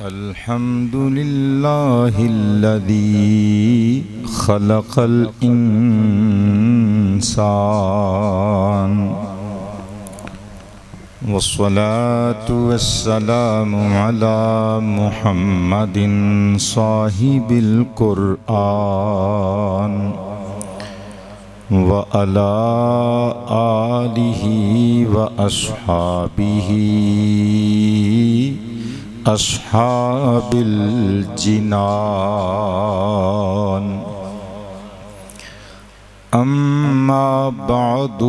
الحمد لله الذي خلق الإنسان والصلاة والسلام على محمد صاحب القرآن وعلى آله وأصحابه أصحاب الجنان أما بعد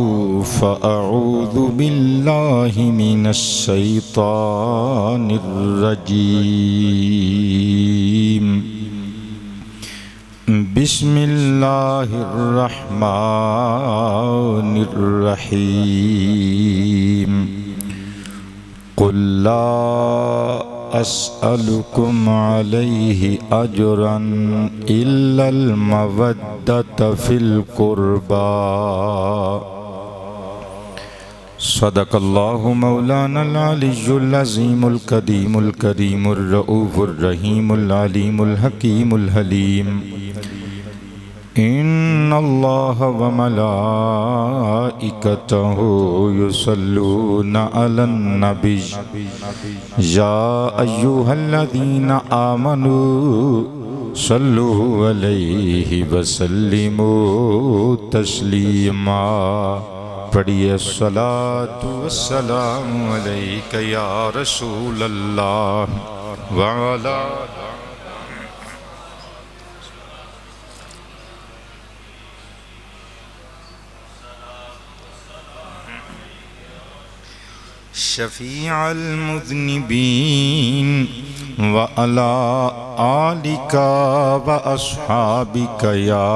فأعوذ بالله من الشيطان الرجيم بسم الله الرحمن الرحيم قل لا أسألكم عليه أجرا إلا المودة في القربى صدق الله مولانا العلي العظيم القديم الكريم الرؤوف الرحيم العليم الحكيم الحليم إن الله وملائكته يصلون على النبي يا أيها الذين آمنوا صلوا عليه وسلموا تسليما پڑھیے الصلاۃ والسلام علیک یا رسول اللہ وعلا شفیع المذنبین وعلا آلک واصحابک یا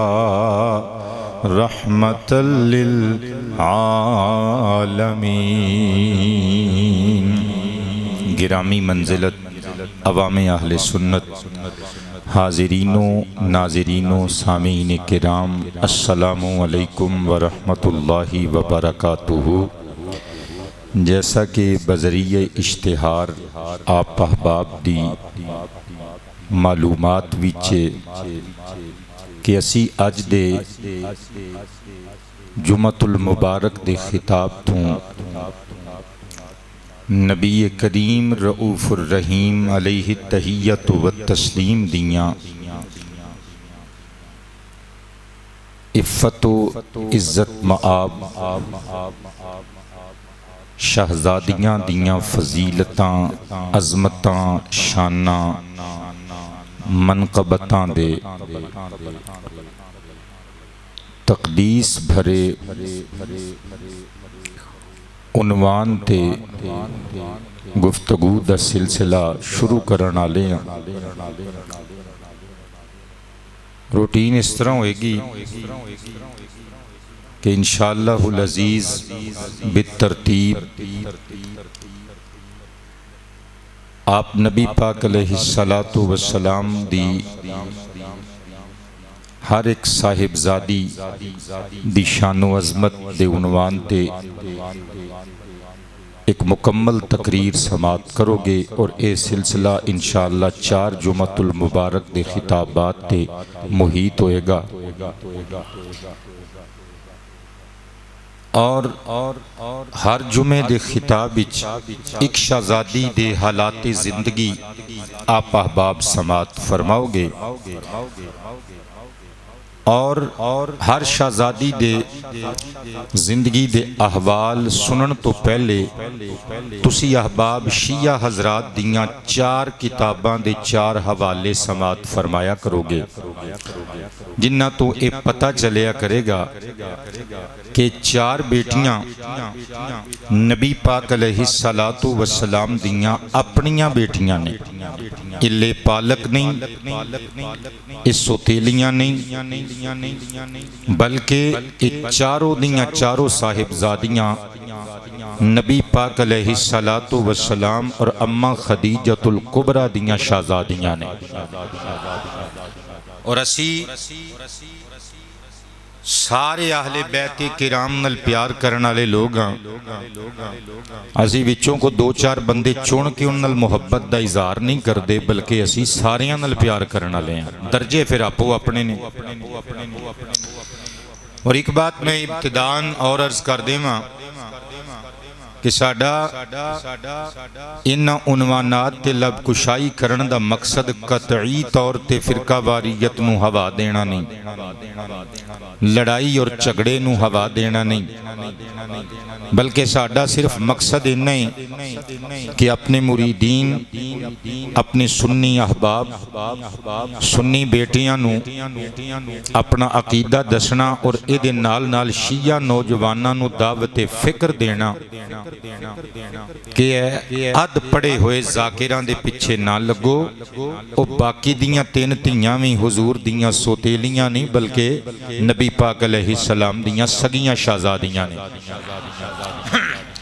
رحمت للعالمین۔ گرامی منزلت عوام اہل سنت، حاضرینوں ناظرینوں سامعین کرام، السلام علیکم ورحمۃ اللہ وبرکاتہ۔ جیسا کہ بذریعہ اشتہار آپ احباب دی معلومات وچے کہ اسی اج دے جمعۃ المبارک دے خطاب تو نبی کریم رؤوف الرحیم علیہ التحیۃ والتسلیم دیاں عفت و عزت مآب شہزادیاں دیاں فضیلتاں عظمتاں شاناں منقبتاں دے تقدیس بھرے عنوان تے گفتگو دا سلسلہ شروع کرن والے ہیں۔ روٹین اس طرح ہوئے گی کہ انشاءاللہ العزیز بالترتیب آپ نبی پاک علیہ السلام دی ہر ایک صاحبزادی دی شان و عظمت دے عنوان تے ایک مکمل تقریر سماعت کرو گے، اور اے سلسلہ انشاءاللہ 4 جمعۃ المبارک دے خطابات تے محیط ہوئے گا، اور ہر جمعے دے خطاب وچ ایک شہزادی دے حالات زندگی آپ احباب سماعت فرماؤ گے، اور ہر شہزادی دے زندگی دے احوال سنن تو پہلے تسی احباب شیعہ حضرات دیاں 4 کتاباں دے 4 حوالے سماعت فرمایا کرو گے، جنہ تو اے پتہ چلیا کرے گا کہ 4 بیٹیاں نبی پاک علیہ السلام دیاں اپنیاں بیٹیاں نے، الے پالک نہیں، اس سوتیلیاں نہیں، بلکہ چاروں دیاں چاروں صاحبزادیاں نبی پاک علیہ السلام اور اماں خدیجۃ الکبریٰ دیاں شہزادیاں نے، اور اسی سارے اہل بیت کرام نال پیار کرن والے لوگ ہاں اسی وچوں کو دو چار بندے چن کے ان نال محبت دا اظہار نہیں کردے بلکہ اسی ساریاں نال پیار کرن والے ہیں درجے پھر آپو اپنے نے اور ایک بات میں ابتدان اور عرض کر دیواں کہ ساڈا ان عنوانات تے لب کشائی کرن دا مقصد قطعی طور تے فرقہ واریت نو ہوا دینا نہیں لڑائی اور جھگڑے نو ہوا دینا نہیں بلکہ ساڈا صرف مقصد اتنا ہی کہ اپنے مریدین اپنے سنی احباب سنی بیٹیاں نو اپنا عقیدہ دسنا اور اے نال نال شیعہ نوجواناں نو دعوت فکر دینا کہ اد پڑے ہوئے ذاکراں دے پیچھے نہ لگو او باقی دیاں تین تیاں بھی حضور دیاں سوتیلیاں نہیں بلکہ نبی پاک علیہ السلام دیاں سگیاں شہزادیاں نے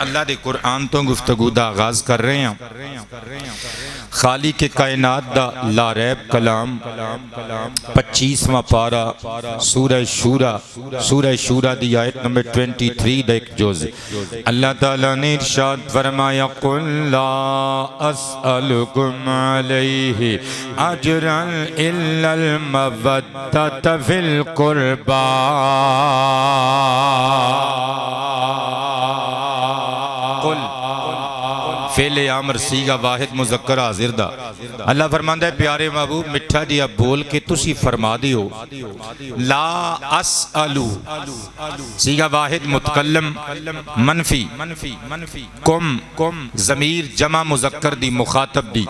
اللہ دے قرآن تو گفتگو دا آغاز کر رہے ہیں خالق کائنات دا لا ریب کلام 25واں پارہ سورہ شورہ دی آیت نمبر 23 دا ایک جز اللہ تعالیٰ نے ارشاد فرمایا قل لا اسألکم علیہ اجرا الا المودۃ فی القربى فعل امر سیغہ واحد مذکر حاضر دا اللہ فرماندا ہے پیارے محبوب مٹھا جیا بول کے تسی فرما دیو لا اسالو سیغہ واحد متکلم منفی کم ضمیر جمع مذکر دی مخاطب دی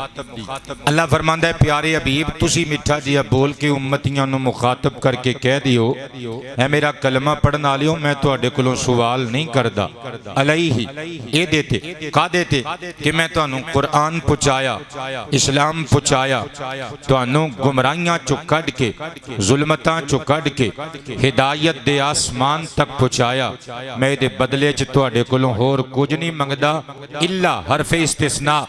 اللہ فرماندا ہے پیارے حبیب تسی مٹھا جیا بول کے امتیاں نو مخاطب کر کے کہہ دیو اے میرا کلمہ پڑھن والیو میں تواڈے کولوں سوال نہیں کردا علیہ اے دیتے کا دیتے کہ میں تو انہوں قرآن پچایا اسلام پچایا تو انہوں گمراہیاں چو کڑ کے ظلمتاں چو کڑ کے ہدایت دے آسمان تک پچایا میں دے بدلے چ تواڈے کولوں ہور کچھ نہیں منگدا الا حرف استثناء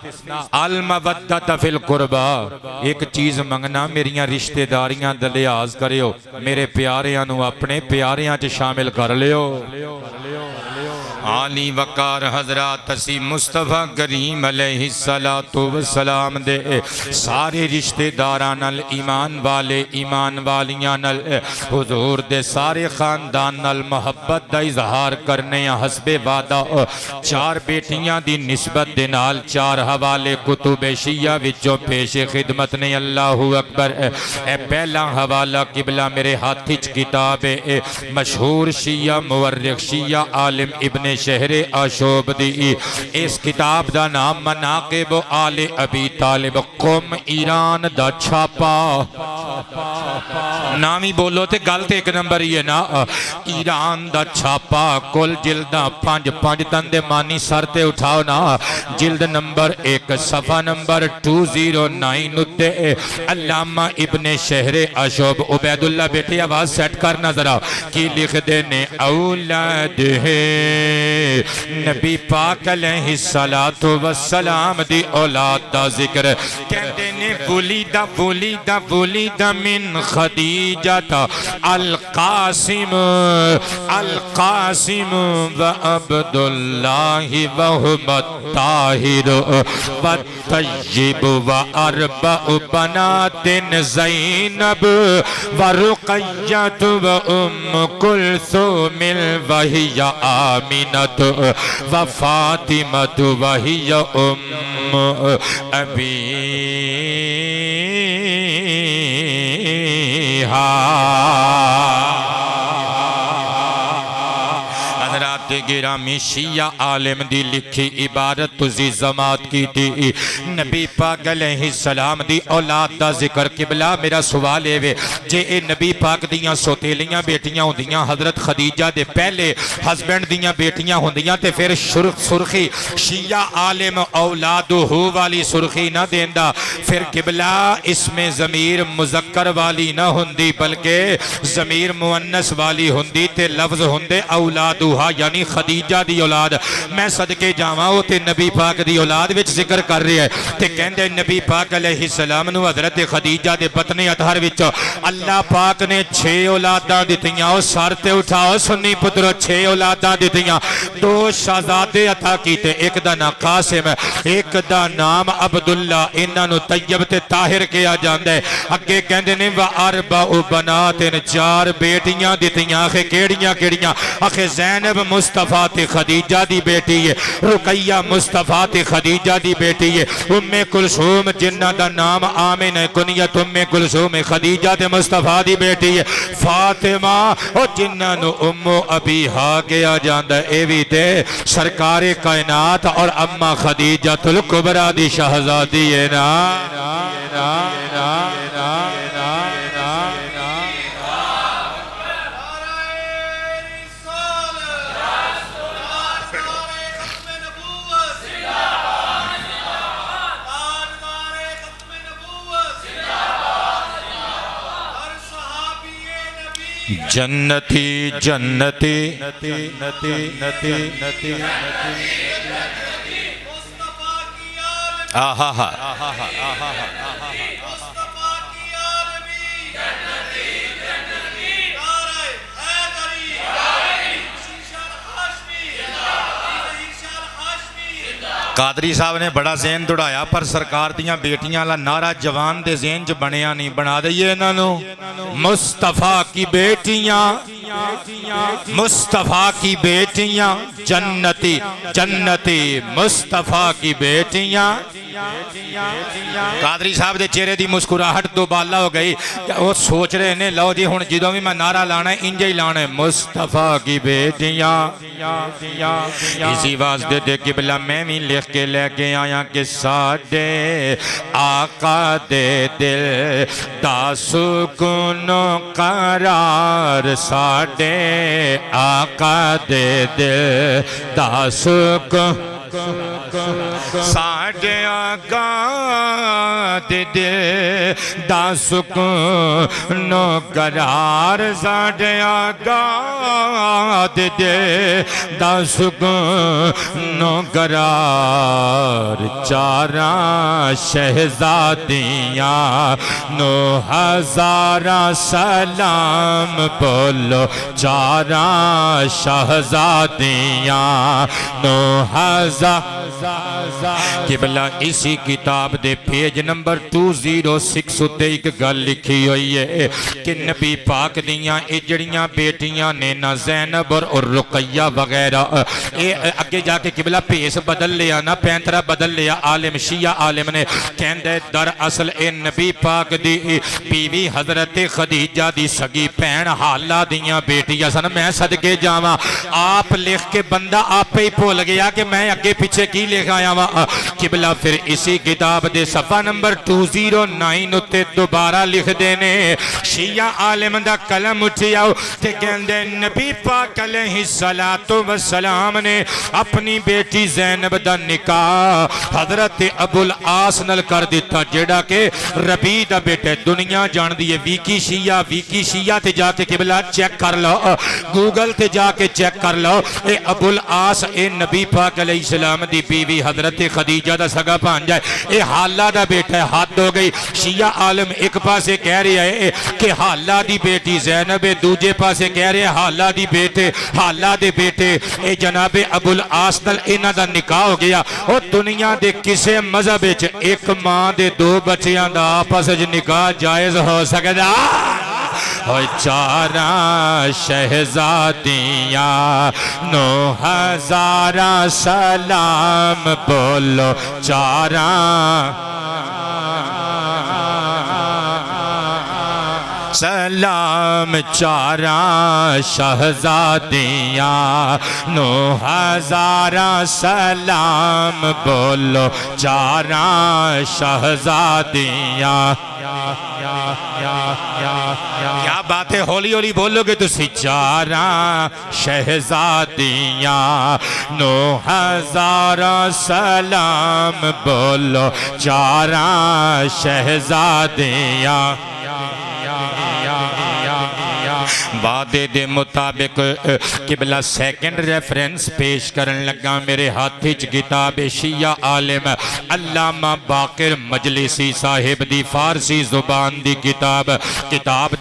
المودۃ فی القربى ایک چیز منگنا میریاں رشتہ داریاں دا لحاظ کریو میرے پیاریاں نو اپنے پیاریاں چ شامل کر لیو عالی وقار حضرات اسی مصطفیٰ کریم علیہ السلام دے سارے رشتہ داران ایمان والے ایمان والیاں حضور دے سارے خاندان نال محبت دا اظہار کرنے حسب وعدہ چار بیٹیاں دی نسبت دے نال چار حوالے کتب شیعہ وچوں پیش خدمت نے اللہ اکبر اے پہلا حوالہ قبلہ میرے ہاتھ وچ کتاب مشہور شیعہ مورخ شیعہ عالم ابن شہر آشوب دی اس کتاب دا نام مناقب آل ابی طالب قم ایران دا چھاپا نامی بولو تے گلت ایک نمبر یہ نا ایران دا چھاپا کل جلدہ پانچ تندے مانی سرتے اٹھاؤ نا جلد نمبر 1 صفحہ نمبر 209 تے علامہ ابن شہر آشوب عبید اللہ بیٹی آواز سیٹ کرنا ذرا کی لکھ دینے اولاد ہے نبی پاک علیہ السلام دی اولاد دا ذکر کہتے نے ولیدہ من خدیجہ القاسم و عبداللہ وہم الطاہر والطیب و اربع بنات زینب و رقیت و ام کلثوم وہی آمینت و فاطمت وہی ام ابیہا حضرات گرامی شیعہ عالم دی لکھی عبارت تزی زمات کی دی نبی پاک علیہ السلام دی اولاد دا ذکر قبلہ میرا سوال ہے جے اے نبی پاک دیاں سوتیلیاں بیٹیاں ہوں دیاں حضرت خدیجہ دے پہلے ہسبینڈ دیاں بیٹیاں ہوں دیاں تے پھر سرخی شیعہ عالم اولاد ہو والی سرخی نہ دیندہ پھر قبلہ اس میں ضمیر مذکر والی نہ ہندی بلکہ ضمیر مؤنث والی ہندی تے لفظ ہندے اولادوہا یعنی خدیجہ دی اولاد میں صدقے جاواں او تے نبی پاک دی اولاد وچ ذکر کر رہے ہیں تے کہندے نبی پاک علیہ السلام نو حضرت خدیجہ دے بطن اطہر وچ اللہ پاک نے 6 اولاداں دتیاں او سر تے اٹھاؤ سنی پترو 6 اولاداں دتیاں 2 شہزادے عطا کیتے ایک دا نام قاسم ایک دا نام عبداللہ انہاں نو طیب تے طاہر کیا جاندا ہے اگے کہندے نے و اربع بنات 4 بیٹیاں دتیاں آخے کیڑیاں کیڑیاں آخے زینب مصطفیٰ تے خدیجہ دی بیٹی ہے رقیہ مصطفیٰ تے خدیجہ دی بیٹی ہے ام کلثوم جنہ دا نام آمن ہے کنیت ام کلثوم خدیجہ تے مصطفیٰ دی بیٹی ہے فاطمہ او جنہ نو ام ابیہا کیا جاندا ہے اے وی تے سرکار کائنات اور اما خدیجہ الکبریٰ دی شہزادی ہے نا جنتی جنتی آہا ہا قادری صاحب نے بڑا ذہن دوڑایا پر سرکار دیاں بیٹیاں لا نعرہ جوان دے ذہن چ بنیا نہیں بنا دئیے انہاں نو مصطفیٰ کی بیٹیاں مصطفیٰ کی بیٹیاں جنتی جنتی مصطفیٰ کی بیٹیاں قادری صاحب دے چہرے دی مسکراہٹ دوبالا ہو گئی وہ سوچ رہے نے لو جی ہن جدوں بھی میں نعرہ لانا ہے انجے ہی لانا ہے مصطفیٰ کی بیٹیاں اسی واسطے دے قبلہ میں بھی لکھ کے لے کے آیا کہ ساڈے آقا دے دل دا سکون و قرار ساڈے آقا دے دل دا سکون ساڈے آقا دے دل دا سکون و قرار ساڈے آقا دے دل دا سکون و قرار چاراں شہزادیاں نو ہزاراں سلام بولو چاراں شہزادیاں نو ہزاراں قبلہ اسی کتاب دے پیج نمبر 206 تے ایک گل لکھی ہوئی ہے کہ نبی پاک دیاں اجڑیاں بیٹیاں نے نہ زینب اور رقیہ وغیرہ اگے جا کے قبلہ پیس بدل لیا نہ پینترہ بدل لیا عالم شیعہ عالم نے کہندے در اصل اے نبی پاک دی بیوی حضرت خدیجہ دی سگی پین حالہ دیاں بیٹیاں سن میں صدقے جاواں آپ لکھ کے بندہ آپ پہ ہی بھول گیا کہ میں اگے پیچھے کی لکھ آیا وہاں قبلہ پھر اسی کتاب دے صفحہ نمبر 209 اتے دوبارہ لکھ دینے شیعہ عالم دا قلم اٹھیاؤ تے کہندے نبی پاک علیہ السلام نے اپنی بیٹی زینب دا نکاح حضرت ابو العاص نل کر دیتا جیڑا کہ ربی دا بیٹے دنیا جان دیئے ویکی شیعہ تے جا کے قبلہ چیک کر لو گوگل تے جا کے چیک کر لو اے ابو العاص اے نبی پاک علیہ السلام دی بیوی حضرت خدیجہ دا سگا پانجا ہے اے حالہ دا بیٹا ہے حد ہو گئی شیعہ عالم ایک پاسے کہہ رہے ہیں کہ حالہ دی بیٹی زینب دوجے پاسے کہہ رہے ہیں حالہ دے بیٹے اے جناب ابو العاص نال انہاں دا نکاح ہو گیا اور دنیا دے کسے مذہب وچ ایک ماں دے 2 بچیاں دا آپس وچ نکاح جائز ہو سکدا ہوئے چاراں شہزادیاں نو ہزاراں سلام بولو چاراں سلام چاراں شہزادیاں نو ہزاراں سلام بولو چاراں شہزادیاں کیا بات ہے ہولی ہولی بولو گے تسی چاراں شہزادیاں نو ہزاراں سلام بولو چاراں شہزادیاں وعدے دے مطابق قبلہ سیکنڈ ریفرنس پیش کرن لگا میرے ہاتھی چ کتاب شیعہ عالم علامہ باقر مجلسی صاحب دی فارسی زبان دی کتاب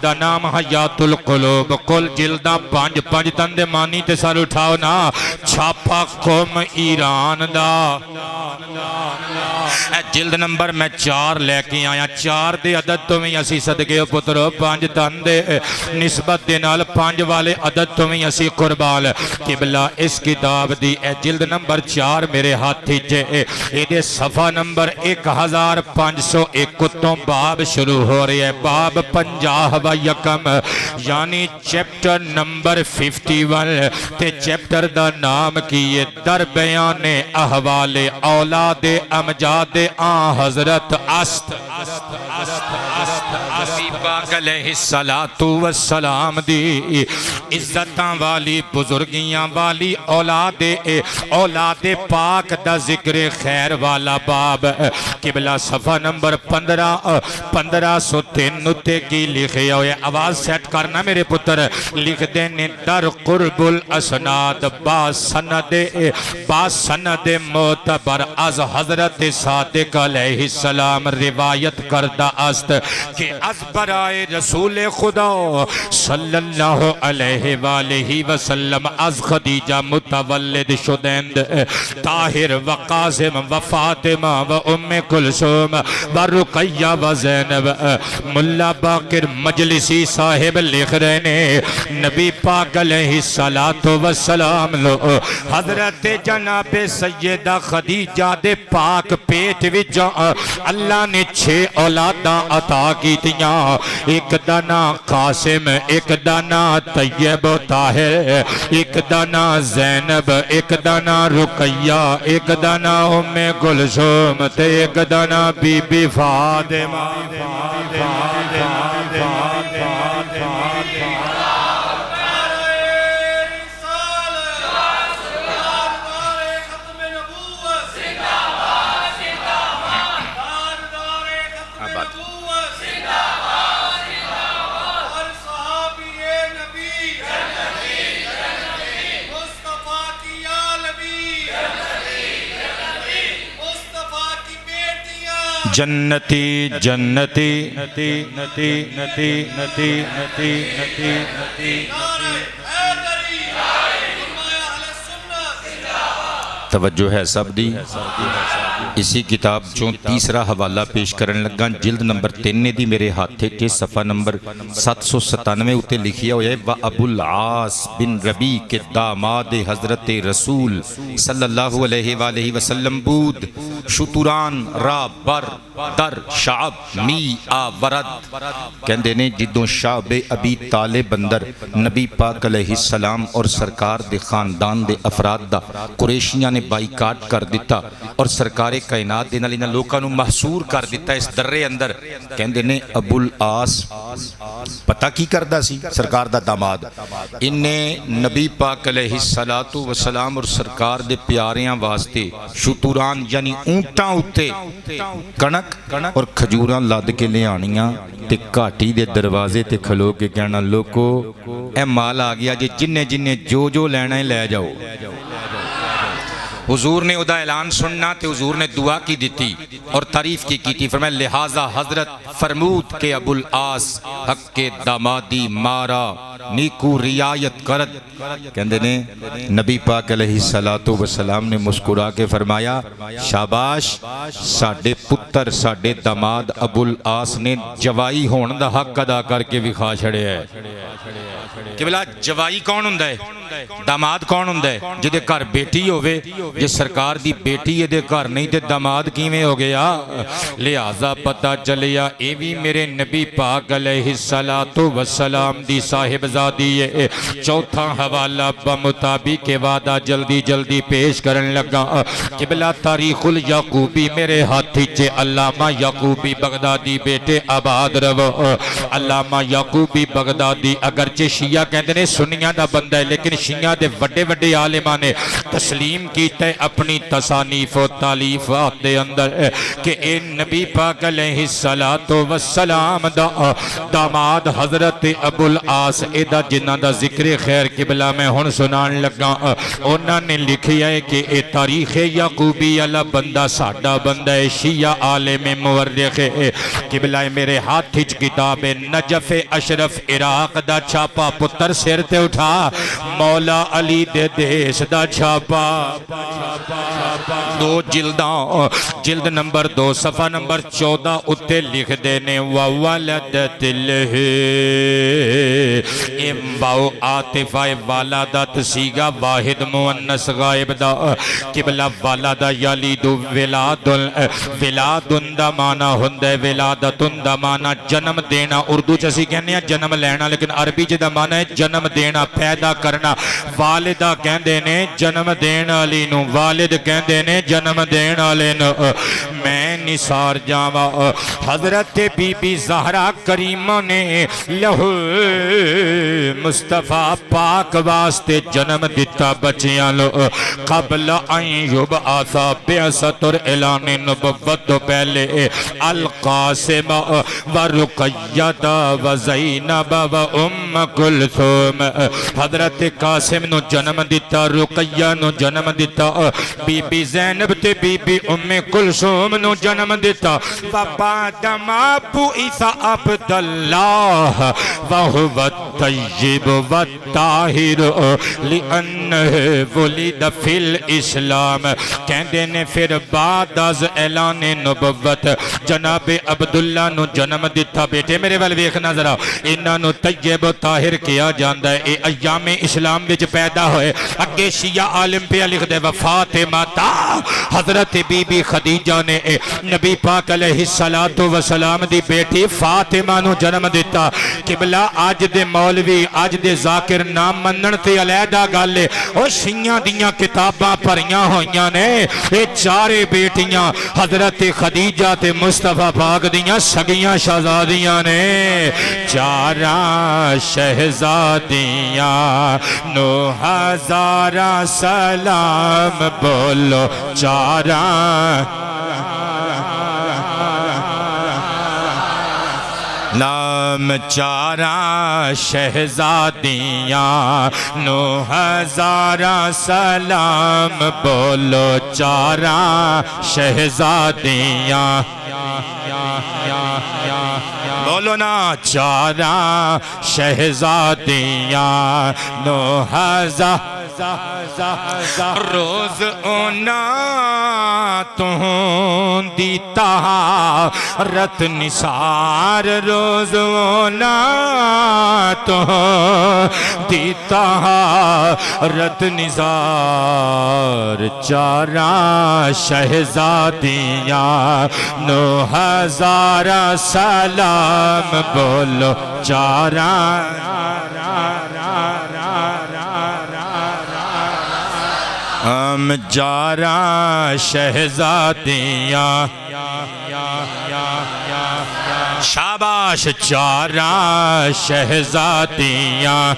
دا نام حیات القلوب کل جلدہ پانچ تندے مانی تے سر اٹھاؤ نا چھاپا قوم ایران دا جلد نمبر میں 4 لے کے آیا 4 دے عدد تو میں اسی صدقے پترو 5 تندے نسبت دے نال 5 والے عدد تو میں اسی قربان قبلہ اس کتاب دی جلد نمبر 4 میرے ہاتھی چے ایدے صفحہ نمبر 1501 تو باب شروع ہو رہی ہے باب 51 یعنی چیپٹر نمبر 51 تے چیپٹر دا نام کیے در بیان احوال اولاد امجاد آن حضرت است حبیب پاک علیہ السلام دی عزتاں والی بزرگیاں والی اولاد پاک دا ذکر خیر والا باب قبلہ صفحہ نمبر 1503 تے کی لکھے ہوئے آواز سیٹ کرنا میرے پتر لکھ دینے در قرب الاسناد با سند معتبر از حضرت صادق علیہ السلام روایت کردہ است کہ از برائے رسول خدا صلی اللہ علیہ وآلہ وسلم از خدیجہ متولد شدند طاہر و قاسم و فاطمہ و ام کلثوم و رقیہ و زینب ملا باقر مجلسی صاحب لکھ رہے نے نبی پاک علیہ السلام لو حضرت جناب سیدہ خدیجہ دے پاک پیٹ وچ اللہ نے 6 اولاداں عطا کیتیاں ایک دانا قاسم ایک دانا طیب و طاہر ایک دانا زینب ایک دانا رقیہ ایک دانا ام کلثوم تے ایک دانا بی بی فاطمہ جنتی جنتی نتی نتی نتی نتی نتی نتی نتی توجہ ہے سب دی اسی کتاب چوں تیسرا حوالہ پیش کرن لگا جلد نمبر 3 دی میرے ہاتھے کے صفحہ نمبر 797 اتے لکھیا ہویا ہے وَأَبُو الْعَاص بن ربی کے داماد حضرت رسول صلی اللہ علیہ وآلہ وسلم بود شتوران را بر در شعب می آورد کہندے نے جدوں شعب ابی طالب اندر نبی پاک علیہ السلام اور سرکار دے خاندان دے افراد دا قریشیاں نے بائیکاٹ کر دیتا اور سرکار کائنات دے نال انہاں لوکاں نوں محصور کر دیتا اس درے اندر کہندے نے ابو العاص پتہ کی کردا سی سرکار دا داماد انہیں نبی پاک علیہ السلام اور سرکار دے پیاریاں واسطے شتوران یعنی اونٹاں اتے کنک اور کھجوراں لاد کے لے آنیاں تے کاٹی دے دروازے تے کھلو کے کہنا لوکو اے مال آ گیا جنہیں جنہیں جو لینا ہے لے جاؤ حضور نے ادا اعلان سننا تے حضور نے دعا کی دیتی اور تعریف کی تھی فرمایا لہٰذا حضرت فرمود کہ ابو العاص حق کے دامادی مارا نیکو رعایت کرد کہندے نے نبی پاک علیہ السلام نے مسکرا کے فرمایا شاباش ساڑھے پتر ساڑھے داماد ابو العاص نے جوائی ہون دا حق ادا کر کے بھی خواہ چھڑے ہے کہ بلا جوائی کون ہوں ہے داماد کون ہوں ہے جدے کار بیٹی ہوئے جے سرکار دی بیٹی یہ دے کار نہیں تے داماد کیویں ہو گیا لہذا پتہ چلیا اے بھی میرے نبی پاک علیہ السلام دی صاحب زادی ہے چوتھا حوالہ بمطابق کے وعدہ جلدی جلدی پیش کرن لگا قبلہ تاریخ الیعقوبی میرے ہاتھی چے علامہ یعقوبی بغدادی بیٹے آباد رو علامہ یعقوبی بغدادی اگرچہ شیعہ کہتے ہیں سنیاں دا بندہ ہے لیکن شیعہ دے وڈے وڈے عالمہ نے تسلیم کیتا ہے اپنی تصانیف و تعلیفات دے اندر کہ اے نبی پاک علیہ السلام دا داماد حضرت ابو العاص دا جنہ دا ذکر خیر قبلہ میں ہن سنان لگا انہوں نے لکھیا ہے کہ اے تاریخ یعقوبی والا بندہ ساڈا بندہ ہے شیعہ عالم مورخ ہے قبلہ میرے ہاتھ ہچ کتاب نجف اشرف عراق دا چھاپا پتر سر تے اٹھا مولا علی دے دیس دا چھاپا دو جلداں جلد نمبر 2 صفحہ نمبر 14 اتے لکھ دینے وَوَلَدَتِ لِهِ امباؤ آتفہ والدت سیگا واحد مونس غائب دا قبلہ والدہ یلیدو ولادن دا مانا ہندے ولادتن دا مانا جنم دینا اردو چسی کہنے ہیں جنم لینا لیکن عربی جی دا مانا ہے جنم دینا پیدا کرنا والدہ کہندے نے جنم دینا لینو والد کہندے نے جنم دینا لینو میں نثار جاوا حضرت بی بی زہرا کریمہ نے لہو مصطفیٰ پاک واسطے جنم دیتا بچیاں لو قبل ان یبعثا بعثت اعلان نبوت پہلے القاسم و رقیہ و زینب و ام کلثوم حضرت قاسم نو جنم دیتا رقیہ نو جنم دیتا بی بی زینب تے بی بی ام کلثوم نو جنم دیتا و بعد ما بعث عبداللہ وہو الطیب والطاہر لأنہ ولد فی الاسلام کہندے نے پھر بعد از اعلان نبوت جناب عبداللہ نو جنم دیتا بیٹے میرے والویخ نظرہ انہاں نو طیب و طاہر کیا جاندہ ہے اے ایام اسلام وچ پیدا ہوئے اگے شیعہ عالم پہ لکھ دے وفاطمہ تا حضرت بی بی خدیجہ نے نبی پاک علیہ السلام دی بیٹی فاطمہ نو جنم دیتا قبلہ آج دے مولوی آج دے ذاکر نام منن تے علیحدہ گالے او شیعہ دیاں کتاباں پڑھیاں ہویاں نے اے چارے بیٹیاں حضرت خدیجہ تے مصطفیٰ پاک دیاں سگیاں شہزادیاں نے چاراں شہزادیاں نو ہزارہ سلام بولو چاراں نام چاراں شہزادیاں نو ہزارہ سلام بولو چاراں شہزادیاں بولو نا چاراں شہزادیاں نو ہزارہ روز اونا تون دیتا رت نثار روز اونا تون دیتا رت نثار چاراں شہزادیاں نو ہزارہ سلام بولو چاراں ہم چاراں شہزادیاں شاباش چاراں شہزادیاں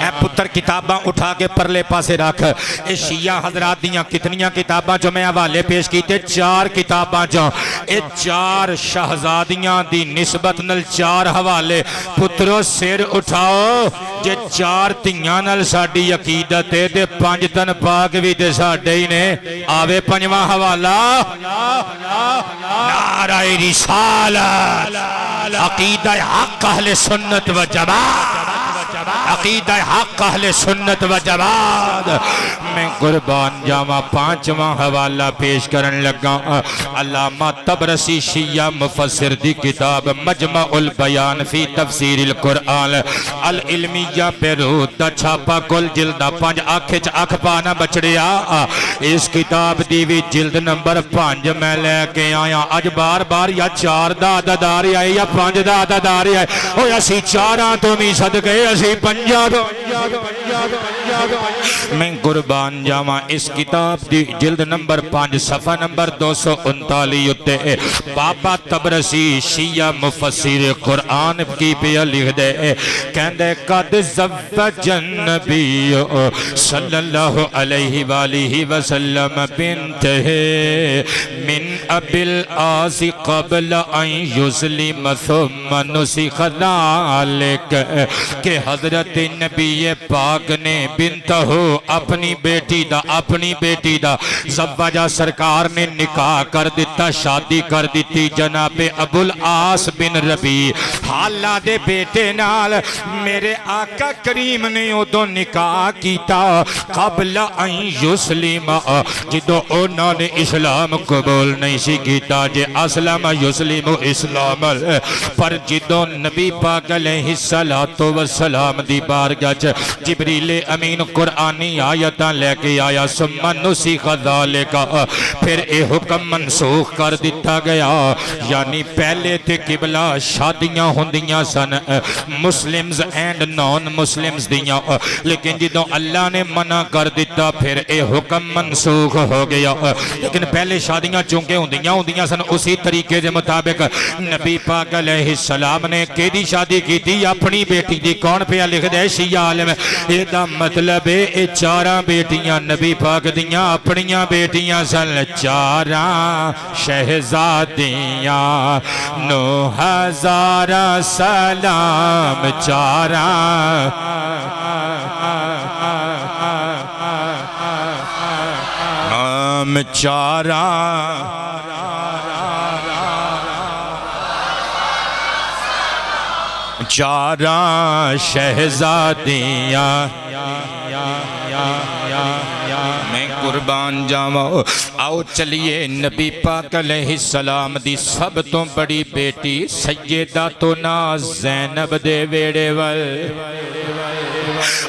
اے پتر کتاباں اٹھا کے پرلے پاسے رکھ اے شیعہ حضرات دیاں کتنیاں کتاباں جو میں حوالے پیش کیتے 4 کتاباں جو اے 4 شہزادیاں دی نسبت نل 4 حوالے پترو سر اٹھاؤ جے 4 تیاں نل ساڑی عقیدت ہے دے 5 تن پاک بھی دے ساڑے ہی نے آوے 5واں حوالہ نعرہ رسالت عقیدہ حق اہل سنت و جماعت عقیدہ حق اہل سنت و جماعت میں قربان جاما 5واں حوالہ پیش کرن لگا علامہ طبرسی شیعہ مفسر دی کتاب مجمع البیان فی تفسیر القرآن العلمیہ بیروت دا چھاپا کل جلدہ 5 آنکھ آنکھ پانا بچڑیا اس کتاب دیوی جلد نمبر 5 میں لے کے آیا آج بار بار یا 4 دا عدد آ رہی آئی یا 5 دا عدد آ رہی آئی او یا سی 4 تو می صدقے اسی 5 میں قربان جاما اس کتاب دی جلد نمبر 5 صفحہ نمبر 239 اتے بابا طبرسی شیعہ مفسر قرآن کی پہ لکھ دے کہندے قد زوج النبی صلی اللہ علیہ وآلہ وسلم بنتہ من بالآس قبل ان یسلم ثم نسخ ذالک کہ حضرت نبی پاک نے بنتہو اپنی بیٹی دا زوجہ سرکار نے نکاح کر دیتا، شادی کر دیتی جناب ابو العاص بن ربیع حالہ دے بیٹے نال میرے آقا کریم نے ادو نکاح کیتا قبل ان یسلم جدو انہوں نے اسلام قبول نہیں سی کیتا جے اسلام یسلم اسلام پر جدو نبی پاک علیہ السلام دی بارگاہ جبریل امین قرآنی آیتاں لے کے آیا ثم نسخ ذالک پھر اے حکم منسوخ کر دیتا گیا، یعنی پہلے تے قبلہ شادیاں ہوندیاں سن مسلمز اینڈ نان مسلمز دیاں، لیکن جدوں اللہ نے منع کر دیتا پھر اے حکم منسوخ ہو گیا، لیکن پہلے شادیاں چونکہ ہوندیاں سن اسی طریقے دے مطابق نبی پاک علیہ السلام نے کیدی شادی کی تھی اپنی بیٹی دی، کون پہ لکھ دے شیعہ عالم، یہ دا مطلب ہے اے چاراں بیٹیاں نبی پاک دیاں اپنیاں بیٹیاں سن، چاراں شہزادیاں 9000 سلام چاراں ہم چاراں شہزادیاں میں قربان جاواں، آؤ چلیے نبی پاک علیہ السلام دی سب تو بڑی بیٹی سیداتنا زینب دے ویڑے ول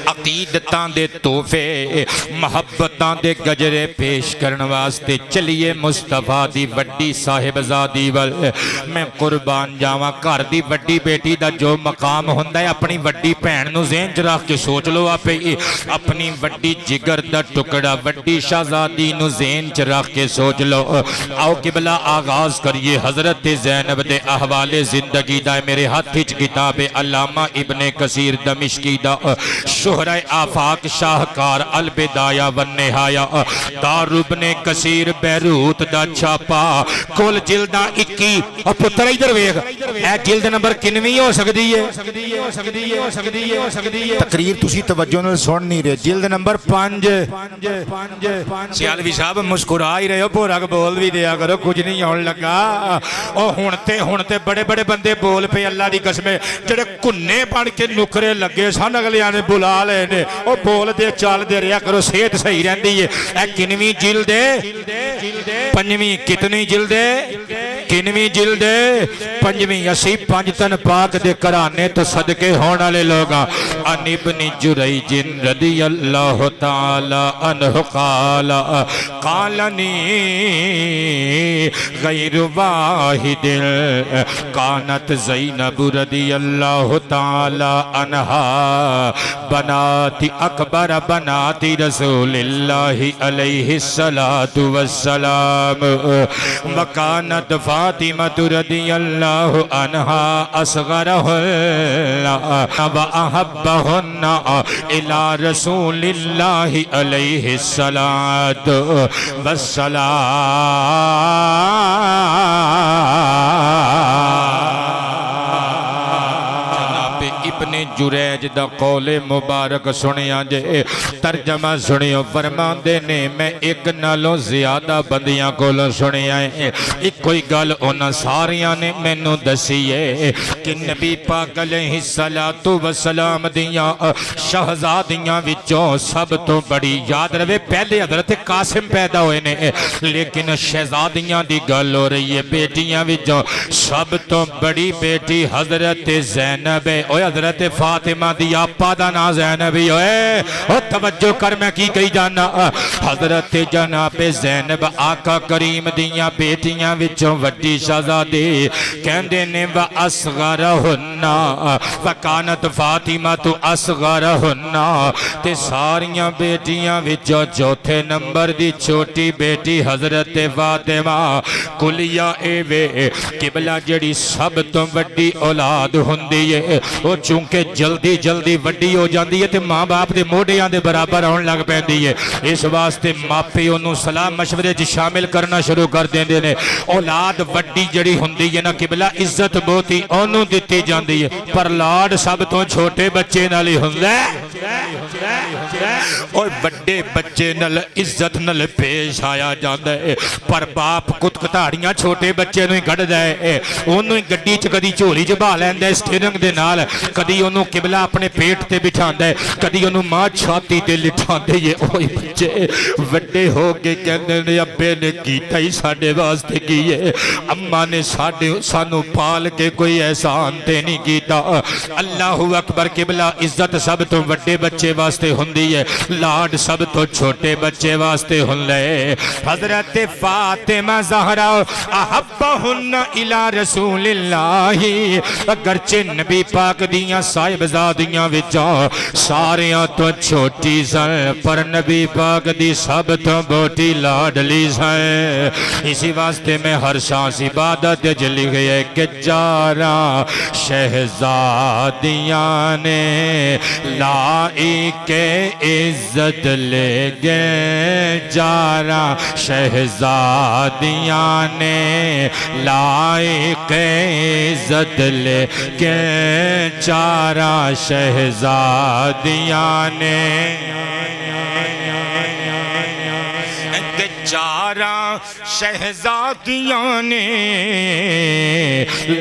عقیدتاں دے تحفے محبتاں دے گجرے پیش کرن واسطے چلیے مصطفیٰ دی وڈی صاحبزادی ول میں قربان جاواں، گھر دی وڈی بیٹی دا جو مقام ہوندا ہے اپنی وڈی بہن نو ذہن چ رکھ کے سوچ لو آپ اپنی وڈی جگر دا ٹکڑا وڈی شہزادی نو ذہن چ رکھ کے سوچ لو۔ آؤ قبلہ آغاز کریے حضرت زینب دے احوال زندگی دا، میرے ہاتھ وچ کتاب علامہ ابن کثیر دمشقی دا شہرہ آفاق شاہکار البدایہ والنہایہ دار ابن کثیر بیروت دا چھاپا کل جلدہ 21 اور پتر ادھر ویکھ اے جلد نمبر کنویں ہو سکتی ہے تقریر تسی توجہ نال سن نہیں رہے، جلد نمبر 5 سیالوی صاحب مسکرا ہی رہے ہو، پورا بول بھی دیا کرو کچھ نہیں ہون لگا، اور ہونتے بڑے بڑے بندے بول پہ اللہ دی قسم جڑے کنے پڑھ کے نکرے لگے سن اگلیاں نے بلا لے نے او بول دے چال دے رہا کرو، صحت صحیح رہندی ہے۔ اے کنویں جلد ہے، پنجویں کتنی جلد ہے، کنویں جلد ہے، پنجویں اسی پنجتن پاک دے کرانے تو صدقے ہونے والے لوگاں۔ ان ابن جریج رضی اللہ تعالی عنہ قالنی غیر واحد کانت زینب رضی اللہ تعالی عنہ بنات اکبر بنات رسول اللہ علیہ السلام وکانت فاطمہ رضی اللہ عنہ اصغرہن واحبہن الی رسول اللہ علیہ السلام ابن جریج دا قول مبارک سنیا جے ترجمہ سنیو فرماندے نے میں ایک نالوں زیادہ بندیاں کولوں سنیا ہے، ایک کوئی گل انہاں ساریاں نے مینوں دسی ہے کہ نبی پاک علیہ السلام دیاں شہزادیاں وچوں سب تو بڑی یاد رہے پہلے حضرت قاسم پیدا ہوئے نے، لیکن شہزادیاں دی گل ہو رہی ہے بیٹیاں وچوں سب تو بڑی بیٹی حضرت زینب ہے، اوہ حضرت فاطمہ دی آپا دا نا زینبی ہوئے، او توجہ کر میں کی کہی جانا، حضرت جناب زینب آقا کریم دیاں بیٹیاں وچوں وڈی شہزادی کہندے نے وَأَصْغَرَهُنَّ وَكَانَتْ فَاطِمَةُ أَصْغَرَهُنَّ تے تے ساریاں بیٹیاں وچوں چوتھے نمبر دی چھوٹی بیٹی حضرت فاطمہ کلیہ اے وے قبلہ جڑی سب تو وڈی اولاد ہوندی ہے وہ چونکہ جلدی جلدی وڈی ہو جاندی ہے تے ماں باپ دے موڈیاں دے برابر آن لگ پیندی ہے اس واسطے ماپے انہوں سلام مشورے جی شامل کرنا شروع کر دیندے نے اولاد وڈی جڑی ہوندی ہے نا قبلہ عزت بہت ہی انہوں دیتی جاندی ہے پر لاڈ سب تو چھوٹے بچے نالی ہوندے اور بڑے بچے نل عزت نل پیش آیا جاندے پر باپ کت کتاڑیاں چھوٹے بچے نویں گڑ دے انہوں گڑی چکدی چولی جبا لیندے سٹیرنگ دے نال کدی انہوں قبلہ اپنے پیٹ تے بٹھاندے کدی انہوں ماں چھاتی تے لٹھاندے یہ اوئی بچے وڈے ہو کے کہنے نے ابے نے کیتا ہی ساڑھے واسطے کیے اممہ نے سانو پال کے کوئی احسان تے نہیں کیتا اللہ اکبر قبلہ عزت سب تو وڈے بچے واسطے ہوندی ہے لاڈ سب تو چھوٹے بچے واسطے ہوندے حضرت فاطمہ زہرا احبہن الى رسول اللہ اگرچہ نبی پاک دیاں صاحبزادیاں وچوں ساریاں تو چھوٹی سن پر نبی پاک دی سب تو بوٹی لاڈلی سن اسی واسطے میں ہر شانس عبادت جلی گئے کہ جارا شہزادیاں نے لائی کے عزت لے گئے جارا شہزادیاں نے لائی کے عزت لے گئے چارا شہزادیاں نے چارہ شہزادیاں نے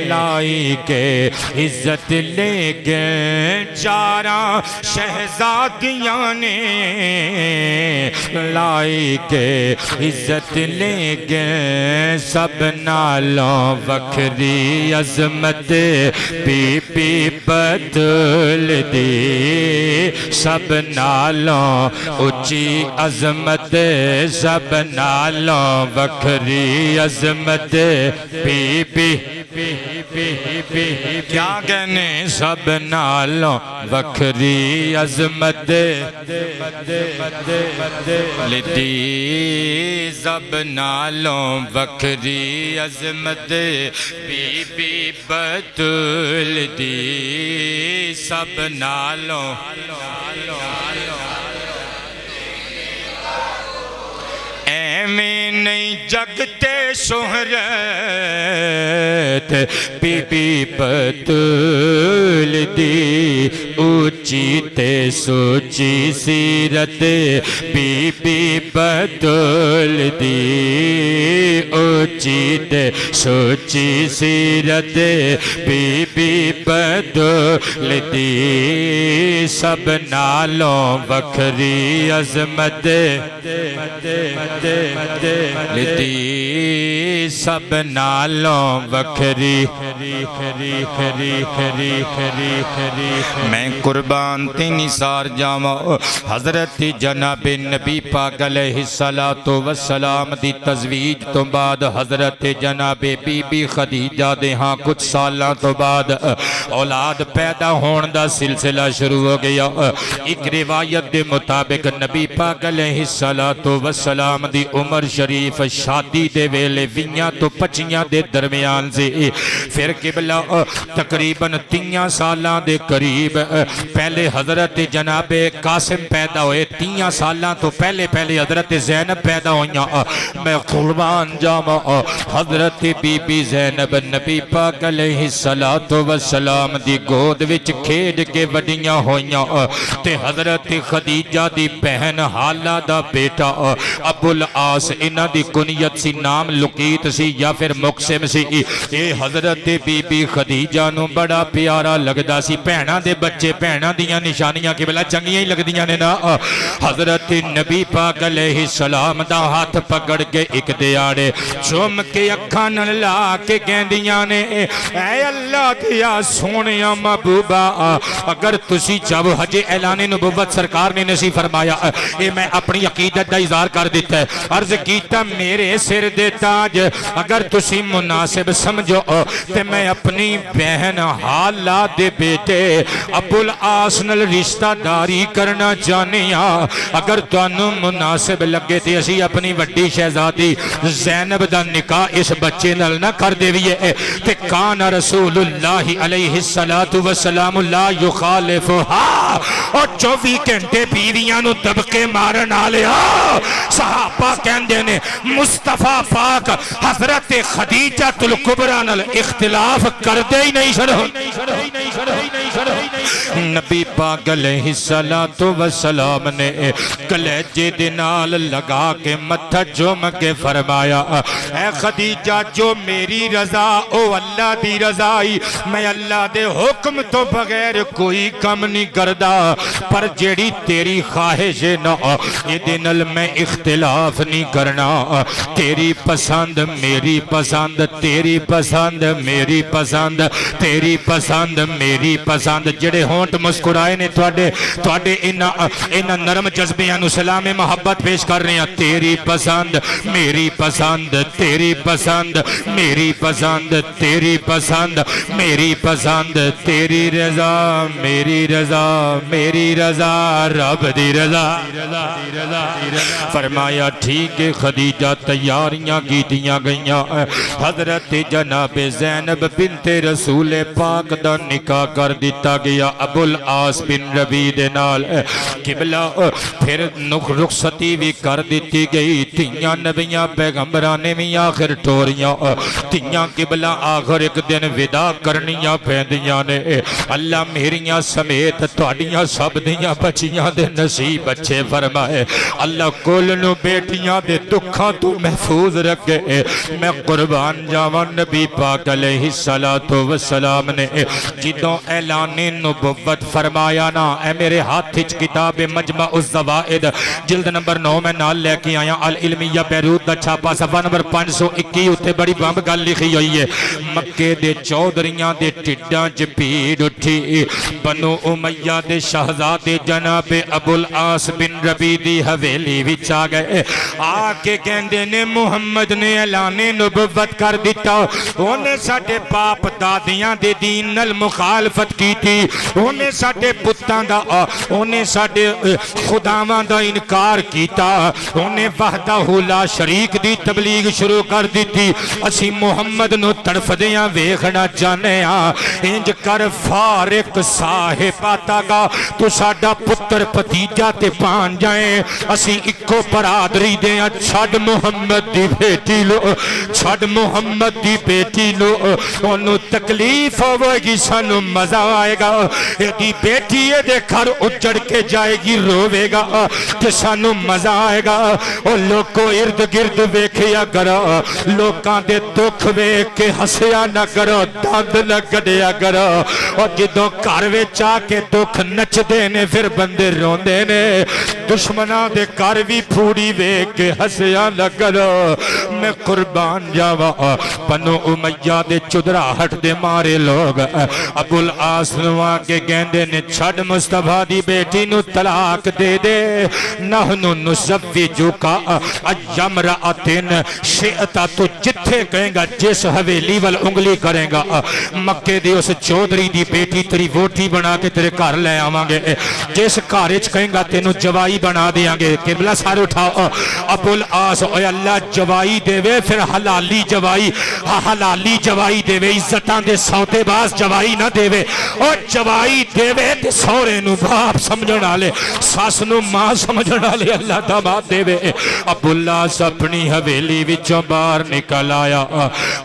لائی کے عزت لے گئے چارہ شہزادیاں نے لائی کے عزت لے گئے سب نالوں وکھری عظمت بی بی بدل دی سب نالوں اچھی عظمت سب نالوں وکھری عظمت بی بی کیا کہنے سب نالوں وکھری عظمت لدی سب نالوں وکھری عظمت بی بی بطول دی سب نالوں ایویں نہیں جگتے شہرت بی بی بطول دی اونچی تے سوچی سیرت بی بی بطول دی اونچی تے سوچی سیرت بی بی بطول دی سب نالوں وکھری عظمت لدی سب نالوں وکھری میں قربان تین نثار جاواں حضرت جناب نبی پاک علیہ السلام دی تزویج تو بعد حضرت جناب بی بی خدیجہ دے ہاں کچھ سالاں تو بعد اولاد پیدا ہون دا سلسلہ شروع ہو گیا ایک روایت دے مطابق نبی پاک علیہ السلام دی عمر شریف شادی دے ویلے 20 تو 25 دے درمیان سے پھر قبلہ تقریباً 3 سالاں دے قریب پہلے حضرت جناب قاسم پیدا ہوئے 3 سالاں تو پہلے حضرت زینب پیدا ہوئیاں میں قربان جاواں حضرت بی بی زینب نبی پاک علیہ السلام دی گود وچ کھیڈ کے وڈیاں ہوئیاں تے حضرت خدیجہ دی بہن حالہ دا بیٹا ابو العاص انہ دی کنیت سی نام لقیت سی یا پھر مقسم سی اے حضرت بی بی خدیجہ نو بڑا پیارا لگدا سی پہنا دے بچے پہنا دیاں نشانیاں کے بلا چنگیاں ہی لگ دیاں نے نا حضرت نبی پاک علیہ السلام دا ہاتھ پکڑ کے ایک دیاڑے چوم کے اکھاں نل لا کے کہندیاں نے اے اللہ دیا سونے محبوبہ اگر تسی چاہو حج اعلان نبوت سرکار نے نصیب فرمایا اے میں اپنی عقیدت دا اظہار کر دیتا ہے عرض کیتا میرے سر دے تاج اگر تسی مناسب سمجھو تے میں اپنی بہن حالہ دے بیٹے ابو العاص نال رشتہ داری کرنا چاہنی اگر تانوں مناسب لگے تے اسی اپنی وڈی شہزادی زینب دا نکاح اس بچے نال نہ کر دیویے تے کان رسول اللہ علیہ السلام لا یخالفها اور 24 گھنٹے بیویاں نو دبکے مارن آلیا صحابہ کہندے نے مصطفیٰ پاک حضرت خدیجہ الکبریٰ نال اختلاف کر دے ہی نہیں شروع نبی پاک علیہ السلام نے کلیجے دنال لگا کے متھا جوم کے فرمایا اے خدیجہ جو میری رضا او اللہ دی رضائی میں اللہ دے حکم تو بغیر کوئی کم نہیں کردہ پر جیڑی تیری خواہش نہ یہ دنال میں اختلاف نہیں کرنا تیری پسند میری پسند تیری پسند میری پسند تیری پسند میری پسند جڑے ہونٹ مسکرائے نے تواڈے انہاں نرم جذبیاں نو سلام محبت پیش کر رہے ہیں تیری پسند میری پسند تیری پسند میری پسند تیری پسند میری پسند تیری رضا میری رضا میری رضا رب دی رضا فرمایا ٹھیک ہے خدیجہ تیاریاں کیتیاں گئیاں حضرت جناب زینب بنت رسول پاک دا نکاح کر دیتا گیا ابو العاص بن ربیع دے نال قبلہ پھر رخصتی بھی کر دیتی گئی تیاں نبیاں پیغمبران میں آخر ٹوریاں تیاں قبلہ آخر ایک دن ودا کرنیاں پہندیاں نے اللہ میریاں سمیت تواڈیاں سب دیاں بچیاں دے نصیب اچھے فرمائے اللہ کولنو بیٹیاں دے دکھاں تو محفوظ رکھے میں قربان جاوان نبی پاک علیہ السلام نے جدوں اعلان نبوت فرمایا نا اے میرے ہاتھ کتاب مجمع الزوائد جلد نمبر 9 میں نال لے کے آیا العلمیہ بیروت دا چھاپا صفحہ نمبر 521 اتے بڑی بامب گل لکھی ہوئی ہے مکے دے چودریاں دے ٹڈاں چ بھیڑ اٹھی بنو امیہ دے شہزادے جناب ابو العاص بن ربیع دی حویلی وچ آ گئے آ کے کہندے نے محمد نے اعلان نبوت کر دیتا انہیں ساڈے باپ دادیاں دے دین نال مخالفت کی تھی انہیں ساڈے پتاں دا انہیں ساڈے خداواں دا انکار کیتا انہیں وحدہ لا شریک دی تبلیغ شروع کر دیتی اسی محمد نو تڑف دیاں ویکھنا چاہنے انج کر فارق صاحب آتا گا تو ساڈا پتر پتیجا تے پان جائیں اسی اکو برادری دیاں چھڑ محمد دی بیٹی لو چھڑ محمد دی بیٹی لو انہوں تکلیف ہوئے گی سانو مزہ آئے گا ایدی بیٹی یہ دے گھر اجڑ کے جائے گی روے گا کہ سانو مزہ آئے گا اور لوگ کو ارد گرد ویکھیا کرو لوکاں دے دکھ ویکھ کے ہسیا نہ کرو دند نہ گڑیا کرو اور جدوں گھر وچ آ کے دکھ نچ دینے پھر بندے روندے نے دشمناں دے گھر بھی پھوڑی ویکھ کے ہسیا نہ کرو میں قربان جاواں بنو امیہ دے چدراہٹ دے مارے لوگ ابو العاص نوا کے گیندے نے چھڑ مصطفیٰ دی بیٹی نو طلاق دے دے نحنو نزوجو کا ایمرأتن شئتا تو جتھے کہیں گا جس حویلی وال انگلی کریں گا مکے دی اس چودری دی بیٹی تیری ووٹی بنا کے تیرے گھر لے آواں گے جس کارج کہیں گا تینو جوائی بنا دیاں گے قبلہ سارے اٹھاؤ ابو العاص اے اللہ جوائی دے وے پھر حلالی جوائی دے وے عزتاں دے سوتے باز جوائی نہ دے وے اور جوائی دے وے تے سورے نو باپ سمجھنا لے ساس نو ماں سمجھنا لے اللہ داماد دے وے ابو العاص اپنی حویلی وچوں باہر نکل آیا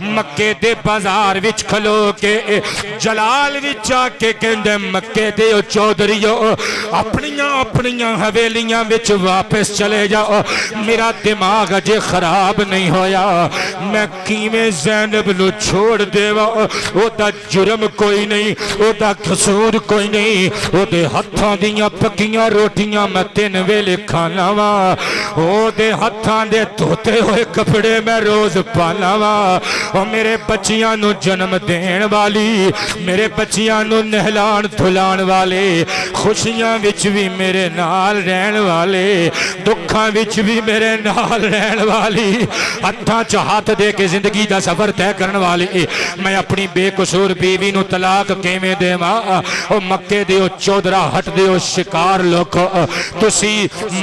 مکے دے بازار وچ کھلو کے جلال وچ آ کے کہندے مکے دے چودریو اپنیاں حویلیاں وچ واپس چلے جاؤ میرا دماغ اجے خراب نہیں ہویا میں کیویں زینب نو چھوڑ دیواں او دا جرم کوئی نہیں او دا قصور قصور کوئی نہیں او دے ہتھاں دیاں پکیاں روٹیاں میں 3 ویلے کھانا وا او دے ہتھاں دے دھوتے ہوئے کپڑے میں روز پانا وا او میرے بچیاں نو جنم دین والی میرے بچیاں نو نہلان دھلان والے خوشیاں وچ بھی میرے نال رہن والے دکھاں وچ بھی میرے نال رہن والی ہتھاں چ ہاتھ دے کے زندگی دا سفر طے کرن والی میں اپنی بے قصور بیوی نو طلاق کیویں دیواں او مکے دے او چودرا ہٹ دے او شکار لوکو تسی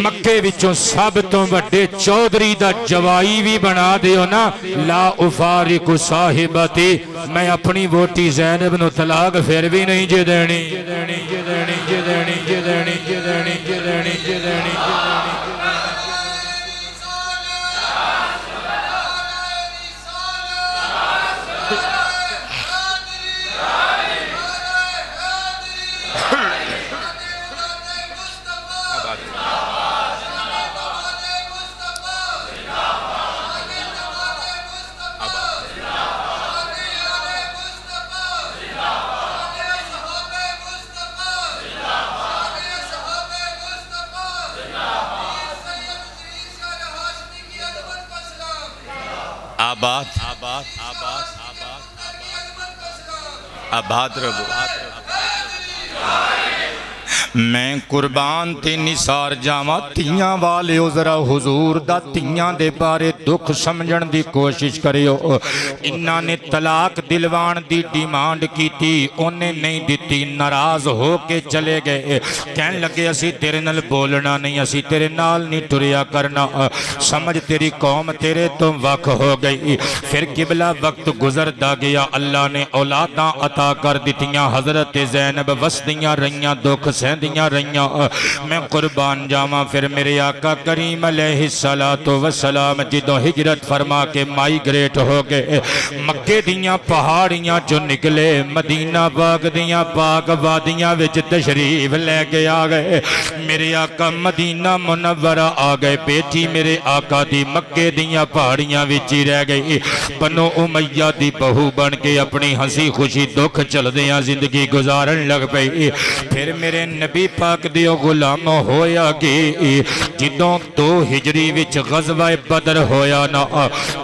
مکے وچوں سب تو وڈے چودھری دا جوائی بھی بنا دیو نا لا افارق صاحبتی میں اپنی ووٹی زینب نو طلاق پھر بھی نہیں جے دینی آباد آباد آباد آباد ربو میں قربان تے نثار جاواں تیاں والے ذرا حضور دا تیاں دے بارے دکھ سمجھن دی کوشش کریو انہاں نے طلاق دلوان دی ڈیمانڈ کی تھی انہیں نہیں دیتی ناراض ہو کے چلے گئے کہنے لگے اسی تیرے نال بولنا نہیں اسی تیرے نال نہیں ٹریا کرنا سمجھ تیری قوم تیرے تو وقت ہو گئی پھر قبلہ وقت گزردا گیا اللہ نے اولاداں عطا کر دیتیاں حضرت زینب وسدیاں رہیاں دکھ سہندیاں رہیاں میں قربان جاواں پھر میرے آقا کریم علیہ السلام جدوں ہجرت فرما کے مائیگریٹ ہو گئے مکے دیاں پہاڑیاں جو نکلے مدینہ پاک دیاں پاک وادیاں وچ تشریف لے کے آ گئے میرے آقا مدینہ منورہ آ گئے بیٹی میرے آقا دی مکے دیاں پہاڑیاں وچ ہی رہ گئی بنو امیہ دی بہو بن کے اپنی ہنسی خوشی دکھ چل دیاں زندگی گزارن لگ پئی پھر میرے نبی پاک دیو غلام ہویا گی جدوں 2 ہجری وچ غزوہ بدر ہویا نا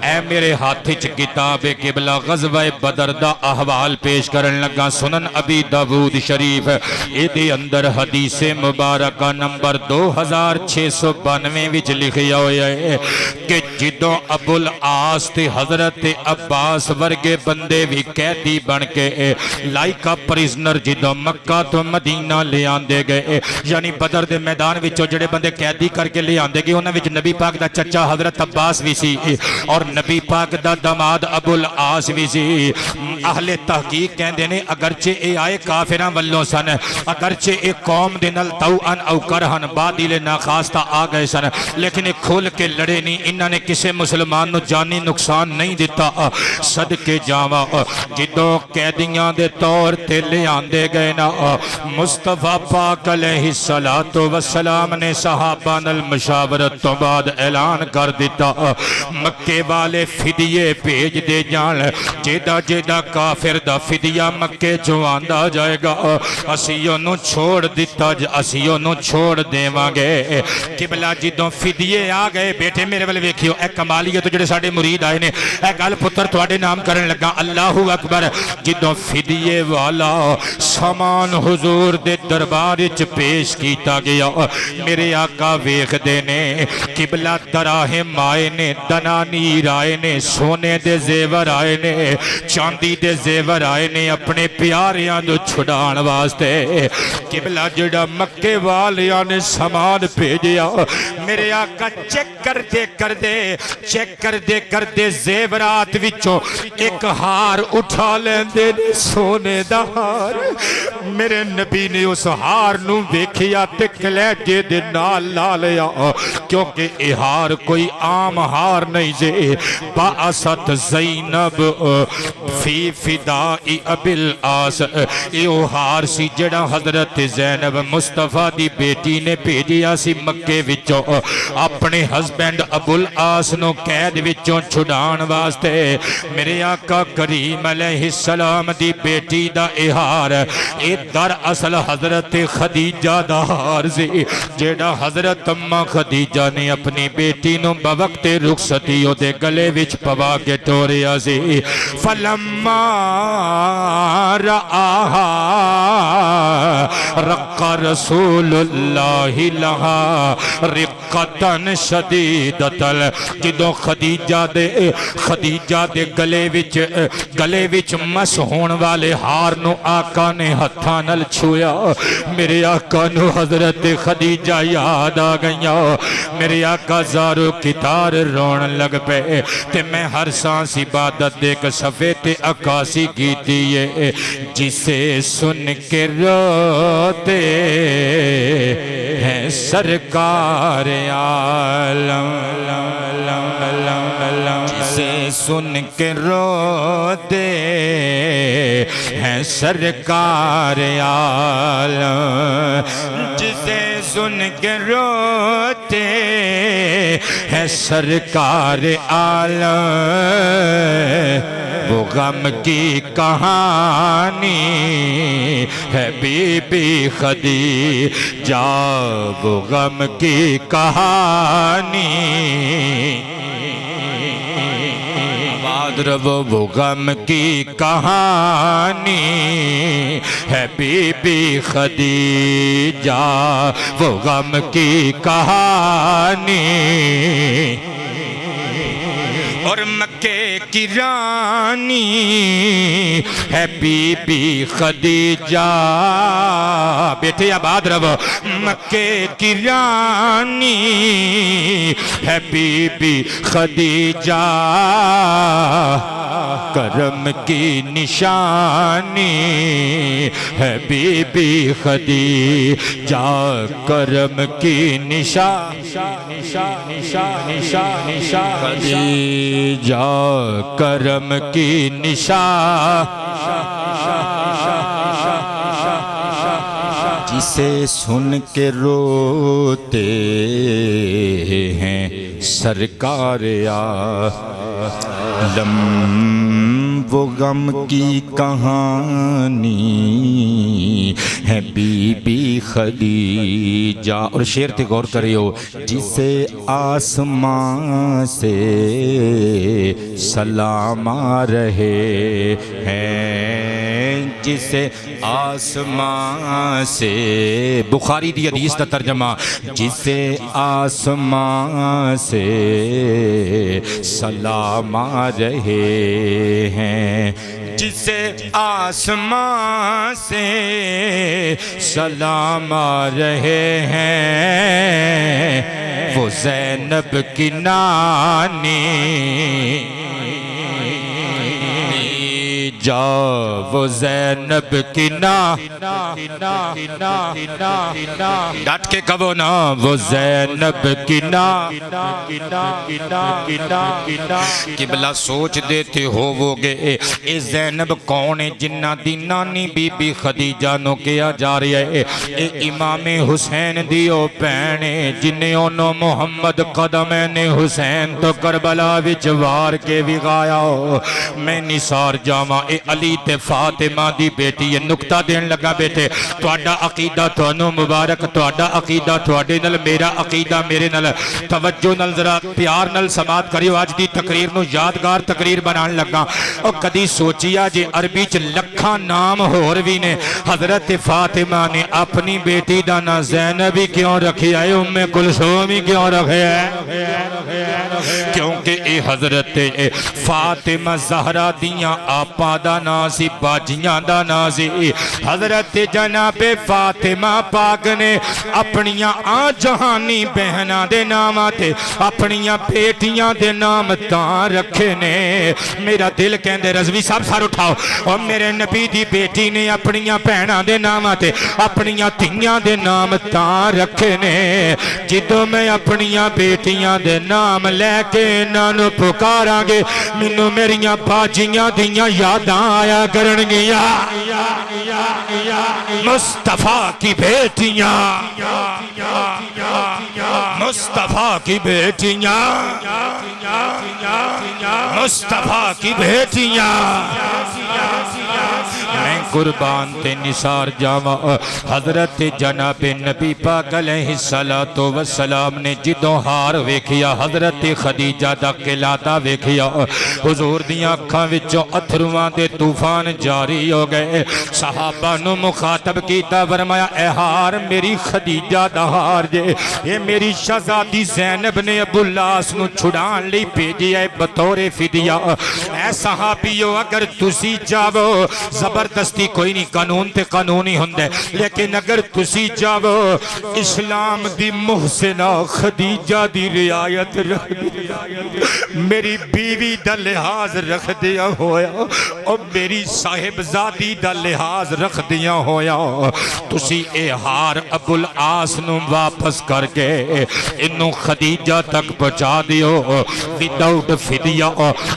اے میرے ہاتھ چ کتاب قبلہ غزوہ بدر دا احوال پیش کرن لگا سنن ابی داؤد شریف اے دے اندر حدیث مبارکہ نمبر 2692 وچ لکھیا ہویا ہے کہ جدوں ابو العاص تے حضرت عباس ورگے بندے بھی قیدی بن کے لائکا پریزنر جدوں مکہ تو مدینہ لے آندے گئے یعنی بدر دے میدان وچوں جڑے بندے قیدی کر کے لے آندے گئے انہاں وچ نبی پاک دا چچا حضرت عباس بھی سی اور نبی پاک دا داماد ابو العاص بھی سی اہل تحقیق کہندے نے اگرچہ اے آئے کافراں والوں سن اگرچہ اے قوم دے نال توان او کرہن بادل ناخواستہ آ گئے سن لیکن اے کھول کے لڑے نہیں انہاں نے کسے مسلمان نو جانی نقصان نہیں دیتا صدقے جاواں جدوں قیدیاں دے طور تے لے آندے گئے نا مصطفیٰ پاک علیہ السلام نے صحابہ نال مشاورت تو بعد اعلان کر دیتا مکے والے فدیے بھیج دے جان جیدہ جیدہ کافر دا فدیہ مکے جو آندہ جائے گا اسیوں نو چھوڑ دیتا اسیوں نو چھوڑ دیواں گے قبلہ جدوں فدیے آ گئے بیٹے میرے والے ویکھیو اے کمالیت جڑے ساڑے مرید آئے نے اے گل پتر تواڈے نام کرن لگا اللہ اکبر جدوں فدیے والا سامان حضور دے دربار وچ پیش کیتا گیا میرے آقا ویکھ دے نے قبلہ دراہم آئے نے دنانیر آئے نے سونے دے زیور آئے نے چاندی دے زیور آئے نے اپنے پیاریاں جو چھڑان واسطے قبلہ جڑا مکے والیاں نے سامان بھیجیا میرے آقا چیک کر دے زیورات وچوں ایک ہار اٹھا لیندے نے سونے دا ہار میرے نبی نے اس ہار ہار نو ویکھیا تے کلیجے دے نال لا لیا کیونکہ اے ہار کوئی عام ہار نہیں جے باست زینب فی فدائی ابی العاص ایو ہار سی جڑا حضرت زینب مصطفیٰ دی بیٹی نے بھیجیا سی مکے وچوں اپنے ہسبینڈ ابو العاص نو قید وچوں چھڑان واسطے میرے آقا کریم علیہ السلام دی بیٹی دا احار اے در اصل حضرت خدیجہ دا ہار سی جیڑا حضرت اماں خدیجہ نے اپنی بیٹی نو بوقت رخصتی او دے گلے وچ پوا کے ٹوریا سی فلما رآہا رق رسول اللہ لہا رقتن شدیدتل جدو خدیجہ دے گلے وچ مس ہون والے ہار نو آقا نے ہتھاں نال چھویا میرے آقا نو حضرت خدیجہ یاد آ گئیا میرے آقا زارو کتار رون لگ پے تے میں ہر سانس عبادت دیکھ صفے تے عکاسی کیتی ہے جسے سن کے روتے ہیں سرکار عالم جسے سن کے روتے ہیں سرکار عالم جسے سن کے روتے ہیں سرکار عالم وہ غم کی کہانی ہے بی بی خدیجہ وہ غم کی کہانی وہ غم کی کہانی ہے بی بی خدیجہ وہ غم کی کہانی اور مکے کی رانی ہے بی بی خدیجہ بیٹے آباد رہو مکے کی رانی ہے بی بی خدیجہ کرم کی نشانی ہے بی بی خدیجہ کرم کی نشانی خدیجہ کرم کی جسے سن کے روتے ہیں سرکار عالم وہ غم کی کہانی ہے بی بی خدیجہ اور شعر تے غور کریو جسے آسمان سے سلام آ رہے ہیں جسے آسمان سے بخاری دی حدیث دا ترجمہ جسے آسمان سے سلام آ رہے ہیں جسے آسمان سے سلام آ رہے ہیں وہ زینب کی نانی جا وہ زینب کی ڈٹ کے کہو نا وہ زینب کی قبلہ سوچ دیتے ہو گے اے زینب کون ہے جنہ دی نانی بی بی خدیجہ نو کیا جا رہی ہے اے امام حسین دیو پہنے جنہیں انہوں محمد قدمین حسین تو کربلا وچ وار کے بھی گایا ہو میں نثار جاواں اے علی تے فاطمہ دی بیٹی یہ نکتہ دین لگا بیٹے تواڈا عقیدہ تانوں مبارک تواڈا عقیدہ تواڈے نال میرا عقیدہ میرے نال توجہ نال ذرا پیار نال سماعت کریو آج دی تقریر نو یادگار تقریر بنان لگا اور کدی سوچیا جے عربی چ لکھاں نام ہور وی نے حضرت فاطمہ نے اپنی بیٹی دا نام زینب ہی کیوں رکھیا ہے ام کلثوم ہی کیوں رکھیا ہے کیونکہ اے حضرت فاطمہ زہرا دیاں آپا دا نام سی باجیاں دا نام سی حضرت جناب فاطمہ پاک نے اپنیاں آن جہانی بہناں دے نام آتے اپنیاں بیٹیاں دے نام تاں رکھے نے میرا دل کہندے رضوی صاحب سار اٹھاؤ اور میرے نبی دی بیٹی نے اپنیاں بہناں دے نام آتے اپنیاں تھیاں دے نام تاں رکھے نے جدوں میں اپنیاں بیٹیاں دے نام لے کے نانو پکاراں گے منو میریاں باجیاں دیاں یاداں آیا کرن گیا مصطفیٰ کی بیٹیاں مصطفیٰ کی بیٹیاں مصطفیٰ کی بیٹیاں میں قربان تے نثار جاواں حضرت جناب نبی پاک علیہ السلام نے جدوں ہار ویکھیا حضرت خدیجہ دا قلعہ ویکھیا حضور دیاں اکھاں وچوں اتھرواں دے طوفان جاری ہو گئے صحابہ نو مخاطب کیتا فرمایا اے ہار میری خدیجہ دا ہار جے اے میری شہزادی زینب نے ابو العاص نو چھڑان لئی بھیجی ہے بطور فدیہ اے صحابیو اگر تسی جاؤ زبردستی کوئی نہیں قانون تے قانونی ہوندے لیکن اگر تسی جاؤ اسلام دی محسنہ خدیجہ دی رعایت رکھ دیا میری بیوی دا لحاظ رکھ دیا ہویا اور میری صاحب زادی دا لحاظ رکھ دیا ہویا تسی اے ہار ابو العاص نو واپس کر کے انہوں خدیجہ تک پہنچا دیو وداؤٹ فدیہ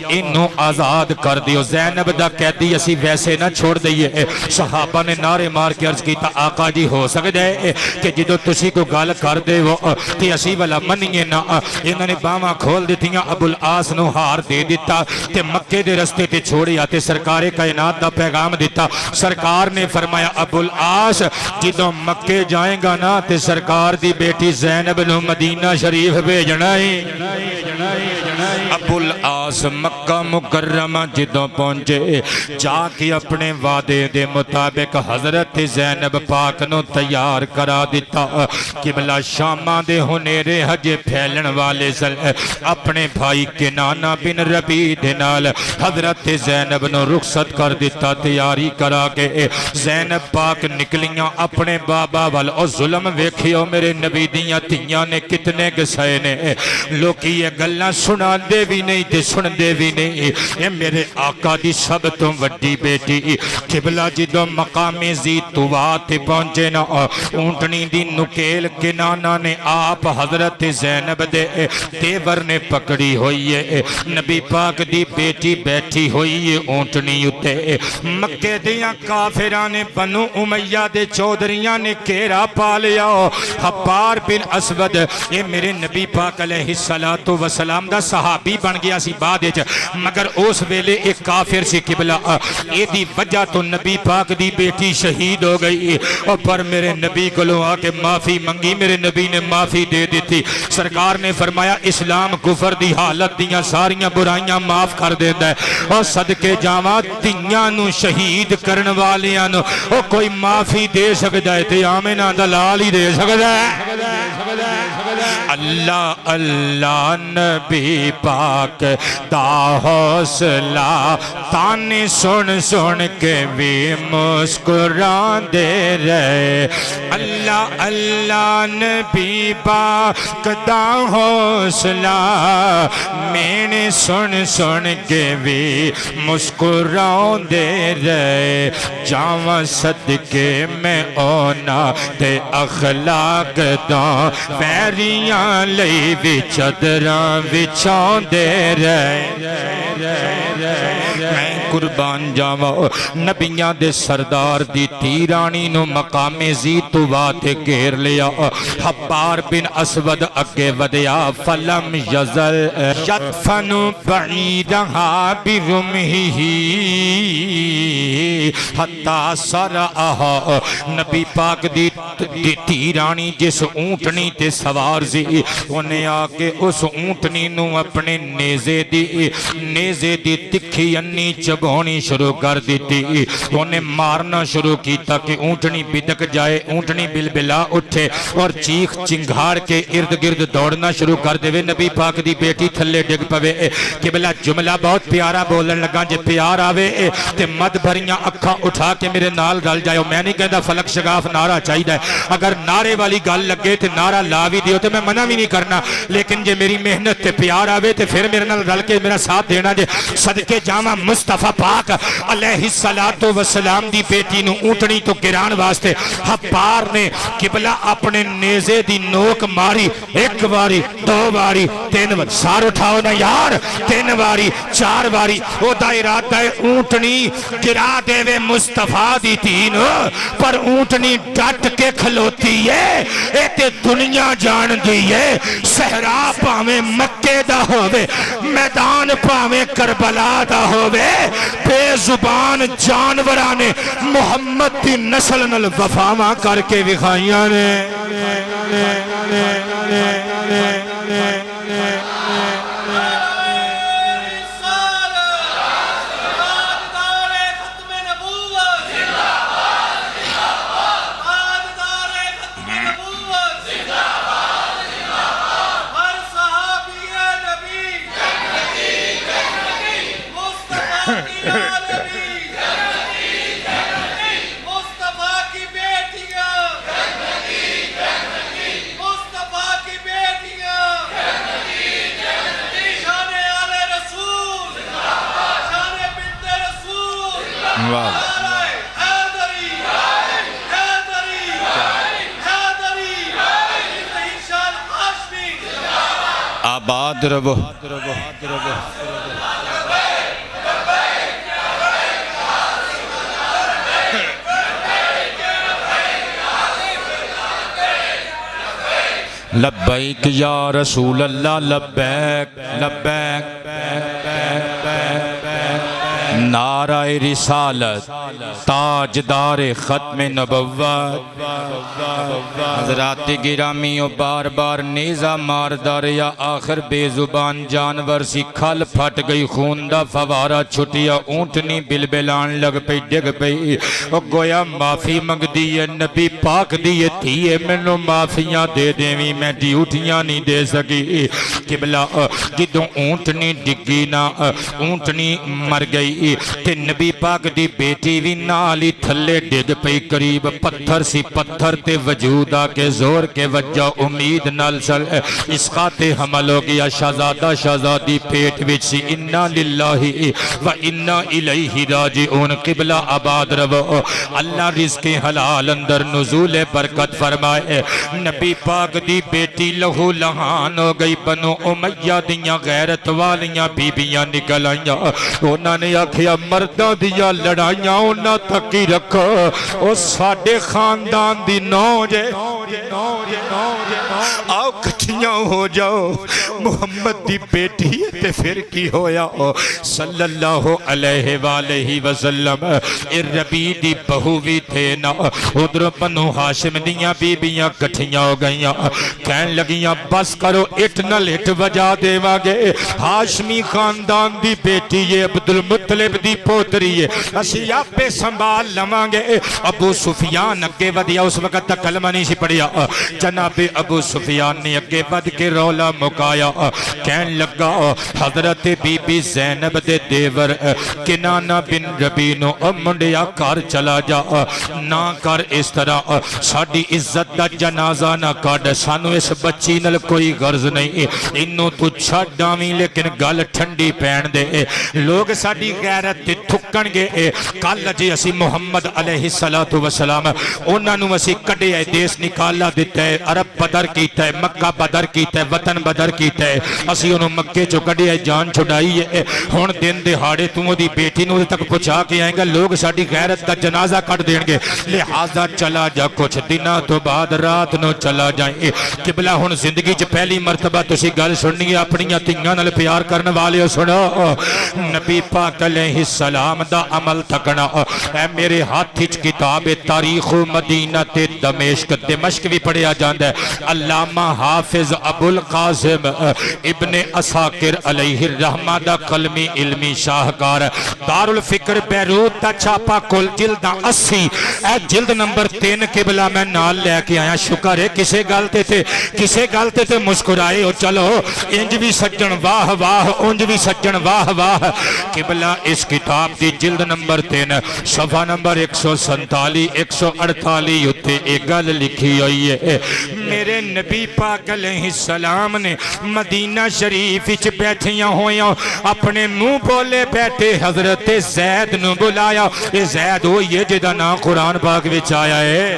انہوں آزاد کر دیو زینب دا کہتی اسی ویسے نہ چھوڑ دئیے صحابہ نے نعرے مار کے عرض کیتا آقا جی ہو سکتا ہے کہ جدو تسی کو گال کر دے وہ کہ اسی والا منیے نا انہوں نے باما کھول دیتیاں ابو العاص نو ہار دے دیتا کہ مکے دے رستے تے چھوڑی آتے سرکار کائنات دا پیغام دیتا سرکار نے فرمایا ابو العاص جدو مکے جائیں گا نا تے سرکار دی بیٹی زینب نو مدینہ شریف بھیجنا ابو العاص مکہ مکرمہ جدوں پہنچے جا کے اپنے وعدے دے مطابق حضرت زینب پاک نو تیار کرا دیتا قبلہ شامہ دے ہنیرے حجے پھیلن والے سل اپنے بھائی کنانہ بن ربی دے نال حضرت زینب نو رخصت کر دیتا تیاری کرا کے زینب پاک نکلیاں اپنے بابا وال اور ظلم ویکھیو میرے نبی دیاں تیاں نے کتنے گسائے نے لوکی یہ گلنا سنا دے بھی نہیں تے سن دے بھی نہیں یہ میرے آقا دی سب تو وڈی بیٹی قبلہ جدو مقام زیتوات پہنچے نا اونٹنی دی نکیل کنانہ نے آپ حضرت زینب دے دیور نے پکڑی ہوئی ہے نبی پاک دی بیٹی بیٹھی ہوئی ہے اونٹنی اتے مکے دیاں کافران بنو امیہ دے چودریاں نے کیرا پا لیا حبار بن اسود یہ میرے نبی پاک علیہ السلام دا صحابی بن گیا سی بعد مگر اس ویلے ایک کافر سی قبلہ اے دی وجہ تو نبی پاک دی بیٹی شہید ہو گئی اور پر میرے نبی کو لو آکے معافی منگی میرے نبی نے معافی دے دیتی سرکار نے فرمایا اسلام کفر دی حالت دیاں ساریاں برائیاں معاف کر دیتا ہے اور صدقے جاواں تیاں نو شہید کرن والیاں نو اور کوئی معافی دے سکتا ہے تے آمینہ دلال ہی دے سکتا ہے اللہ اللہ نبی پاک دا حوصلہ تانے سن سن کے بھی مسکران دے رہے اللہ اللہ نبی پاک دا حوصلہ میں نے سن سن کے بھی مسکران دے رہے جاواں صدقے میں اونا تے اخلاق دا پیریاں لئی بھی چدراں بچھاؤں دے رہے میں قربان جاواں نبیاں دے سردار دی تیرانی نو مقام زیتوات گھیر لیا حبار بن اسود اگے ودیا فلم یزل یدفن بعیدہا برمہی حتی سرعہا نبی پاک دی تیرانی جس اونٹنی تے سوار سی انہیں آکے اس اونٹنی نو اپنے نیزے دی نیزے دی تکھی انی چبونی شروع کر دیتی انہیں مارنا شروع کیتا کہ اونٹنی بدک جائے اونٹنی بلبلا اٹھے اور چیخ چنگھاڑ کے ارد گرد دوڑنا شروع کر دے نبی پاک دی بیٹی تھلے ڈگ پوے قبلہ جملہ بہت پیارا بولن لگا جے پیار آوے تے مد بھریاں اکھا اٹھا کے میرے نال رل جائے میں نہیں کہندا فلک شگاف نعرہ چاہیے ہے اگر نعرے والی گل لگے تے نعرہ لا بھی دیو تے میں منع بھی نہیں کرنا لیکن جے میری محنت تے پیار آوے تے پھر میرے نال رل کے میرا ساتھ دینا جے صدقے جامع مصطفیٰ پاک علیہ السلام دی بیٹی نو اونٹنی تو گران واسطے حبار نے قبلہ اپنے نیزے دی نوک ماری ایک باری دو باری تین باری سار اٹھاؤ نا یار تین باری چار باری او دا ارادہ اونٹنی گرا دے وے مصطفیٰ دی تین پر اونٹنی ڈٹ کے کھلوتی ہے اے تے دنیا جان دی ہے صحرا پاویں مکے دا ہووے میدان پاویں کربلا دا ہووے بے زبان جانورانے محمد دی نسل نل وفاواں کر کے وکھائیاں نے آباد ربو لبیک یا رسول اللہ لبیک لبیک نعرہ رسالت تاجدار ختم نبوت حضرات گرامی و بار بار نیزہ ماردار یا آخر بے زبان جانور سی کھل پھٹ گئی خون دا فوارہ چھٹیا اونٹنی بلبلان لگ پئی ڈگ پئی گویا معافی منگ دیئے نبی پاک دیئے تھیئے منو معافیاں دے دیویں میں ڈیوٹیاں نہیں دے سکی قبلہ جدوں اونٹنی ڈگی نا اونٹنی مر گئی تے نبی پاک دی بیٹی بھی نالی تھلے ڈگ پئی قریب پتھر سی پتھر تے وجودہ کے زور کے وجہ امید نال چل اس خاتے حمل ہو گیا شہزادہ شہزادی پیٹ وچ سی انا للہ و انا الیہ راجعون قبلہ آباد رو اللہ رزق حلال اندر نزول برکت فرمائے نبی پاک دی بیٹی لہو لہان ہو گئی بنو امیہ دیاں غیرت والیاں بیبیاں نکل آئیاں انہوں نے آکھیا مردہ دیا لڑائیاں انہاں تکی رکھو او ساڑے خاندان دی نو جے آؤ کٹھیاں ہو جاؤ محمد دی بیٹی تے پھر کی ہویا صلی اللہ علیہ وآلہ وسلم ربی دی بہوی تھے نا ادھر بنو ہاشم دیاں بیبیاں کٹھیاں ہو گئیاں کہن لگیاں بس کرو اٹ نہ لٹ وجہ دے واگے ہاشمی خاندان دی بیٹی یہ عبدالمطلب دی پوتری ہے اسی آپ پہ سنبھال لمانگے ابو سفیان اگے ودیا اس وقت تک کلمہ نہیں سی پڑیا جناب ابو سفیان نے اگے ود کے رولا مکایا کہن لگا حضرت بی بی زینب دے دیور کنانہ بن ربینو منڈیا کار چلا جا نہ کر اس طرح ساڑی عزت دا جنازہ نہ کاڑ سانو اس بچی نل کوئی غرض نہیں انہوں تو چھڑ ڈامی لیکن گل ٹھنڈی پین دے لوگ ساڑی غیرت تے تھکن گے کال جی اسی محمد علیہ السلام انہوں نے اسی کڑے آئے دیس نکالا دیتا ہے عرب بدر کیتا ہے مکہ بدر کیتا ہے وطن بدر کیتا ہے اسی انہوں مکے جو کڑے آئے جان چھڑائی ہے ہون دن دے ہاڑے تمہوں دی بیٹی نو تک پچھا کے آئیں گا لوگ ساڑی غیرت کا جنازہ جنازہ کٹ دیں گے، لہذا چلا جا کچھ دنوں تو بعد رات نو چلا جائیں۔ قبلہ ہن زندگی چ پہلی مرتبہ تسی گل سننی ہے اپنی تیاں نال پیار کرن والے سنو، نبی پاک علیہ السلام دا عمل تکنا اے میرے ہاتھ وچ کتاب تاریخ مدینہ تے دمشق بھی پڑھیا جاندا ہے۔ علامہ حافظ ابو القاسم ابن اساکر علیہ الرحمہ دا قلمی علمی شاہکار، دارالفکر بیروت دا چھاپا کل جلد 80، اے جلد نمبر 3 قبلہ میں نال لے کے آیا۔ شکر ہے کسے گالتے تھے مسکرائے ہو، چلو انج بھی سجن واہ واہ، انج بھی سجن واہ واہ۔ قبلہ اس کتاب دی جلد نمبر 3 صفحہ نمبر 147 148 اتے ایک گل لکھی ہوئی ہے، میرے نبی پاک علیہ السلام نے مدینہ شریف وچ بیٹھیاں ہویاں اپنے منہ بولے بیٹھے حضرت زید نو بلایا۔ اے زید ہوئی ہے جدا نام قرآن پاک وچ آیا ہے۔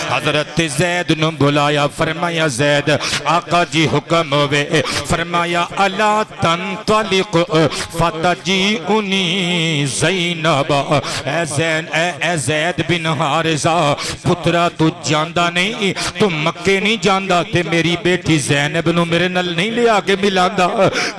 حضرت زید نو بلایا، فرمایا زید آقا جی حکم ہوئے، فرمایا الا تنطلق فتجیئنی زینب، اے زید بن حارثہ پترا تو جاندہ نہیں، تو مکے نہیں جاندہ تے میری بیٹی زینب نو میرے نل نہیں لیا کے ملاندہ۔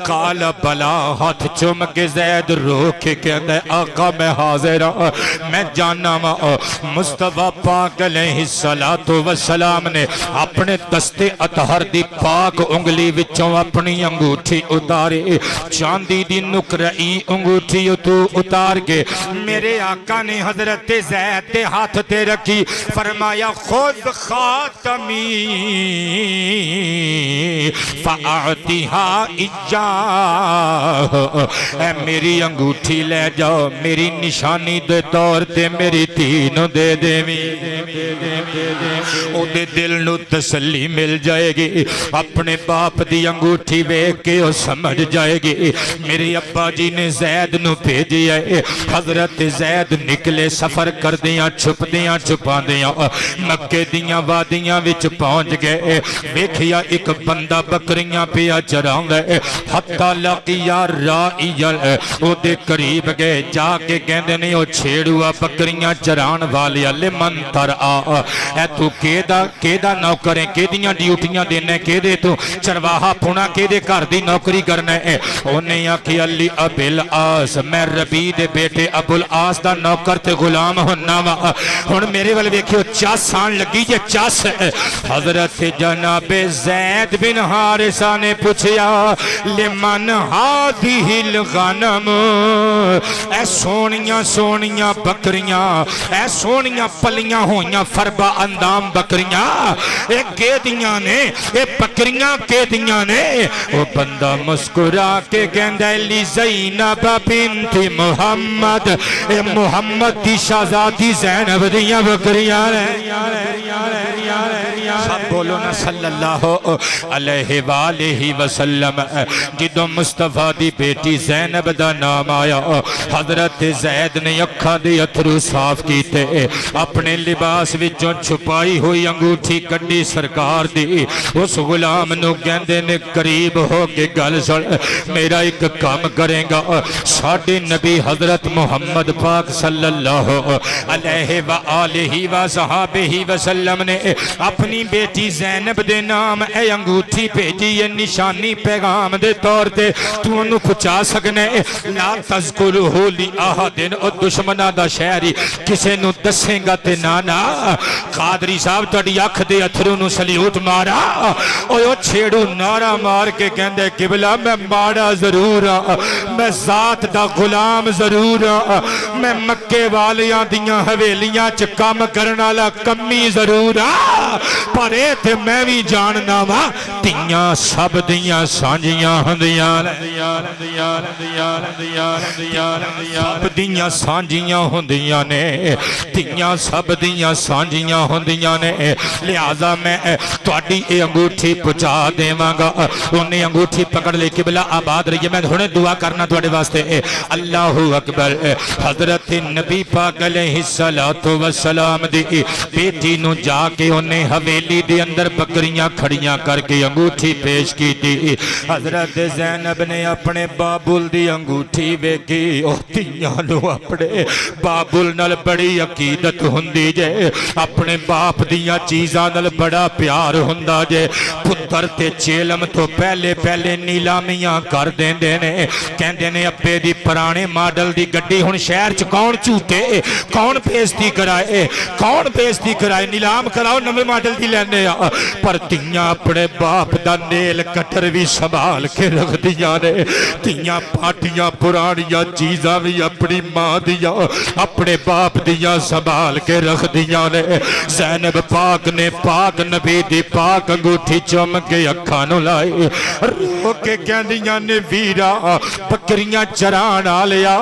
قال بلا، ہاتھ چوم کے زید رو کے کہندہ آقا میں حاضر ہوں، میں جانا ہوں۔ مصطفیٰ پاک علیہ السلام نے اپنے دستے اطہر دی پاک انگلی وچوں اپنی انگوٹھی اتارے، چاندی دی نکرئی انگوٹھی اتار کے میرے آقا نے حضرت زید دے ہاتھ تے رکھی، فرمایا خود خاتمی فاعطیہا ایجاہ، اے میری انگوٹھی لے جاؤ، میری نشانی دے طور تے میری تینوں دے دیویں، او دے دل نو تسلی مل جائے گی، اپنے باپ دی انگوٹھی بیک کے او سمجھ جائے گی میرے ابا جی نے زید نو بھیجی ہے۔ حضرت زید نکلے سفر کر دیاں چھپ دیاں چھپا دیاں مکے دیاں وادیاں وچ پہنچ گئے، ویکھیا ایک بندہ بکریاں پیا چراؤں گئے، حتی لقیا رائیل، او دے قریب گئے، جا کے کہندے نے او چھیڑوا بکریاں چران والیا لمن ترآ، اے تو کیدا نوکریں کیدیاں ڈیوٹیاں دینے کیدے تو چرواہا پھونا کیدے گھر دی نوکری کرنے ہیں؟ انہیں آکھی علی ابو العاص، میں ربی دے بیٹے ابو العاص دا نوکر تے غلام ہونا وا، ہن میرے والے ویکھیو چاس آن لگی جے چاس ہے۔ حضرت جناب زید بن حارثہ نے پوچھیا لمن ہادھہ الغنم، اے سونیاں سونیاں بکریاں، اے سونیاں پلیاں ہویاں فربا اندام بکریاں، اے کیدیاں نے، اے بکریاں کیدیاں نے؟ وہ بندہ مسکرا کے کہندہ لی زینب بنت محمد، اے محمد دی شہزادی زینب دیاں بکریاں سب بولو نا صلی اللہ علیہ وآلہ وسلم۔ جدو مصطفیٰ دی بیٹی زینب دا نام آیا، حضرت زید نے اکھاں دے اتھرو صاف کیتے، اپنے لباس وچوں چھپائی ہوئی انگوٹھی کڈی سرکار دی، اس غلام نو کہندے نے قریب ہو کے گل سن، میرا ایک کام کریں گا، ساڈے نبی حضرت محمد پاک صلی اللہ علیہ وآلہ وصحابہ وسلم نے اپنی بیٹی زینب دے نام اے انگوٹھی بھیجی ہے نشانی پیغام دے طور تے، تو انہوں پچا سکنے لا تذکرہو لی آہدن، او دشمنہ دا شہری کسے نو دسیں گا تے نانا۔ قادری صاحب تڑی اکھ دے اتھروں نو سلیوٹ مارا، او چھیڑو نارا مار کے کہندے قبلہ میں مارا ضرور ہاں، میں ذات دا غلام ضرور ہاں، میں مکے والیاں دیاں حویلیاں چ کام کرنا لا کمی ضرور ہاں، پر اے تے میں بھی جاننا وا تیاں سب دیاں سانجیاں ہندیاں، سب دیاں سانجیاں ہندیاں نے، تیاں سب دیاں سانجیاں ہندیاں نے، لہذا میں تواڈی اے انگوٹھی پہنچا دیواں گا۔ انہیں انگوٹھی پکڑ لے قبلہ آباد رہیے، میں ہنے دعا کرنا تواڈے واسطے، اللہ اکبر۔ حضرت نبی پاک علیہ السلام دی بیٹی نو جا کے انہیں نے حویلی دے اندر بکریاں کھڑیاں کر کے انگوٹھی پیش کی تھی حضرت زینب نے اپنے بابل دی انگوٹھی ویکھی او تیاں نو اپنے بابل نال بڑی عقیدت ہوندی جے اپنے باپ دیاں چیزاں نال بڑا پیار ہوندا جے پتر تے چیلم تو پہلے پہلے نیلامیاں کر دیندے نے کہندے نے ابے دی پرانے ماڈل دی گڈی ہن شہر چ کون جھوٹے کون بےزتی کرائے کون بےزتی کرائے نیلام کراؤ نویں ماڈل دی لینے آ پر تیاں اپنے باپ دا نیل کٹر بھی سنبھال کے رکھ دیاں نے تیاں پاٹیاں پرانیاں چیزاں بھی اپنی ماں دیاں اپنے باپ دیاں سنبھال کے رکھ دیاں نے زینب پاک نے پاک نبی دی پاک انگوٹھی چوم کے اکھاں نو لائی رو کے کہندیاں نے ویرا بکریاں چران آلیا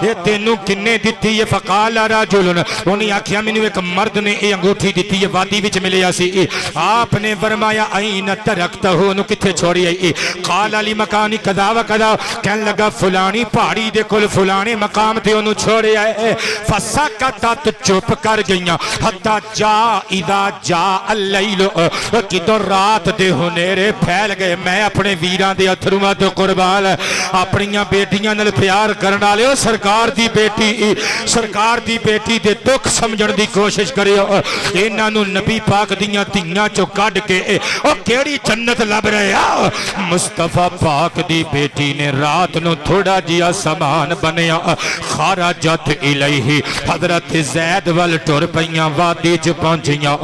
یہ تینوں کنے دیتی ہے فقال رجل انہیں آکھیا میں نے ایک مرد نے یہ انگوٹھی دیتی ہے وادی وچ ملیا سی آپ نے فرمایا این ترکتہ انہوں کتھے چھوڑی ہے قال علی مکانی قضا و قضا کہن لگا فلانی پہاڑی دے کل فلانے مقام تے انہوں چھوڑے آئے فسکتت چپ کر گئیاں حتی جا اذا جا اللیل کدھر رات دے ہنیرے پھیل گئے میں اپنے ویران دے اتھرمہ تو قربان اپنیاں بیٹیاں نل پیار کرنا لے سرکار دی بیٹی دے دکھ سمجھن دی کوشش کرے انہاں نو نبی پاک دیاں تیاں چو کڈ کے او کیڑی جنت لب رہے مصطفیٰ پاک دی بیٹی نے رات نو تھوڑا جیا سامان بنیا خارجت الیہ حضرت زید وال ٹر پیاں وادی چ پہنچیاں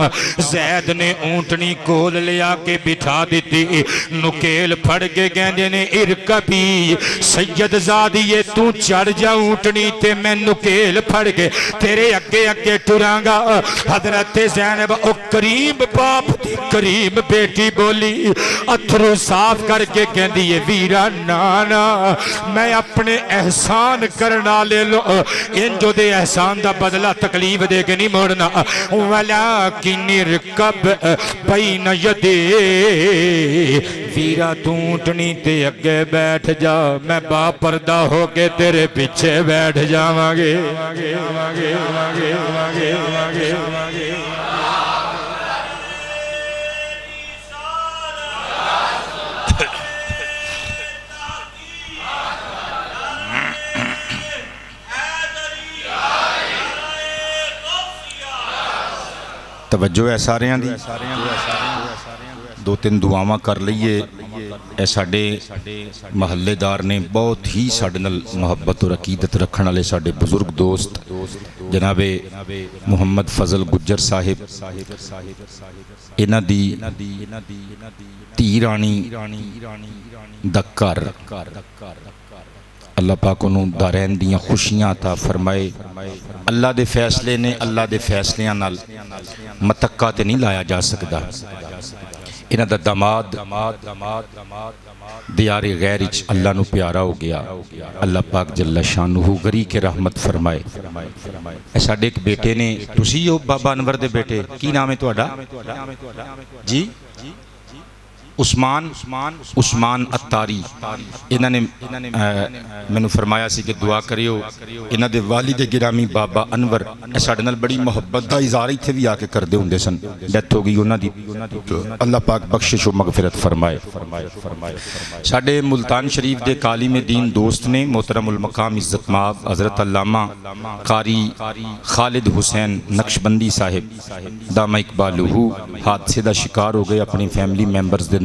زید نے اونٹنی کول لیا کے بٹھا دیتی نکیل پھڑ کے کہندے نے ارکبی سید زادیے تو چڑھ جا اونٹنی تے میں نکیل پھڑ کے تیرے اگے اگے ٹرانگا حضرت زینب او کریم باپ دی کریم بیٹی بولی اتھرو صاف کر کے کہندی ہے ویرا نانا میں اپنے احسان کرنا لے لو ان جو دے احسان دا بدلہ تکلیف دے کے نہیں موڑنا ولیکن ارکب بین یدی ویرا تو اونٹنی تے اگے بیٹھ جا میں با پردہ ہو کے تیرے پیچھے بیٹھ جاواں گے توجہ ہے سارے دی دو تین دعاواں کر لئیے اے ساڑے محلے دار نے بہت ہی ساڑے نل محبت اور عقیدت رکھن والے ساڑے بزرگ دوست جناب محمد فضل گجر صاحب انہاں دی تی رانی دا کر اللہ پاک انہوں دارین دیاں خوشیاں عطا فرمائے اللہ دے فیصلے نے اللہ دے فیصلیاں نال متکا تے نہیں لایا جا سکدا انہاں دا داماد دیار غیرچ اللہ نو پیارا ہو گیا اللہ پاک جل شانہ غری کے رحمت فرمائے اے ساڈے ایک بیٹے نے تسی ہو بابا انور دے بیٹے کی نام ہے تہاڈا جی عثمان اتاری انہاں نے میں نے فرمایا سی کہ دعا کریو انہاں دے والد گرامی بابا انور ساڈے نال بڑی محبت دا اظہار ایتھے بھی آ کے کردے ہوندے سن ڈیتھ ہو گئی انہاں دی اللہ پاک بخشش و مغفرت فرمائے ساڈے ملتان شریف دے عالم دین دوست نے محترم المقام عزت مآب حضرت علامہ قاری خالد حسین نقشبندی صاحب دامہ اقبالہ حادثے دا شکار ہو گئے اپنی فیملی ممبرز دے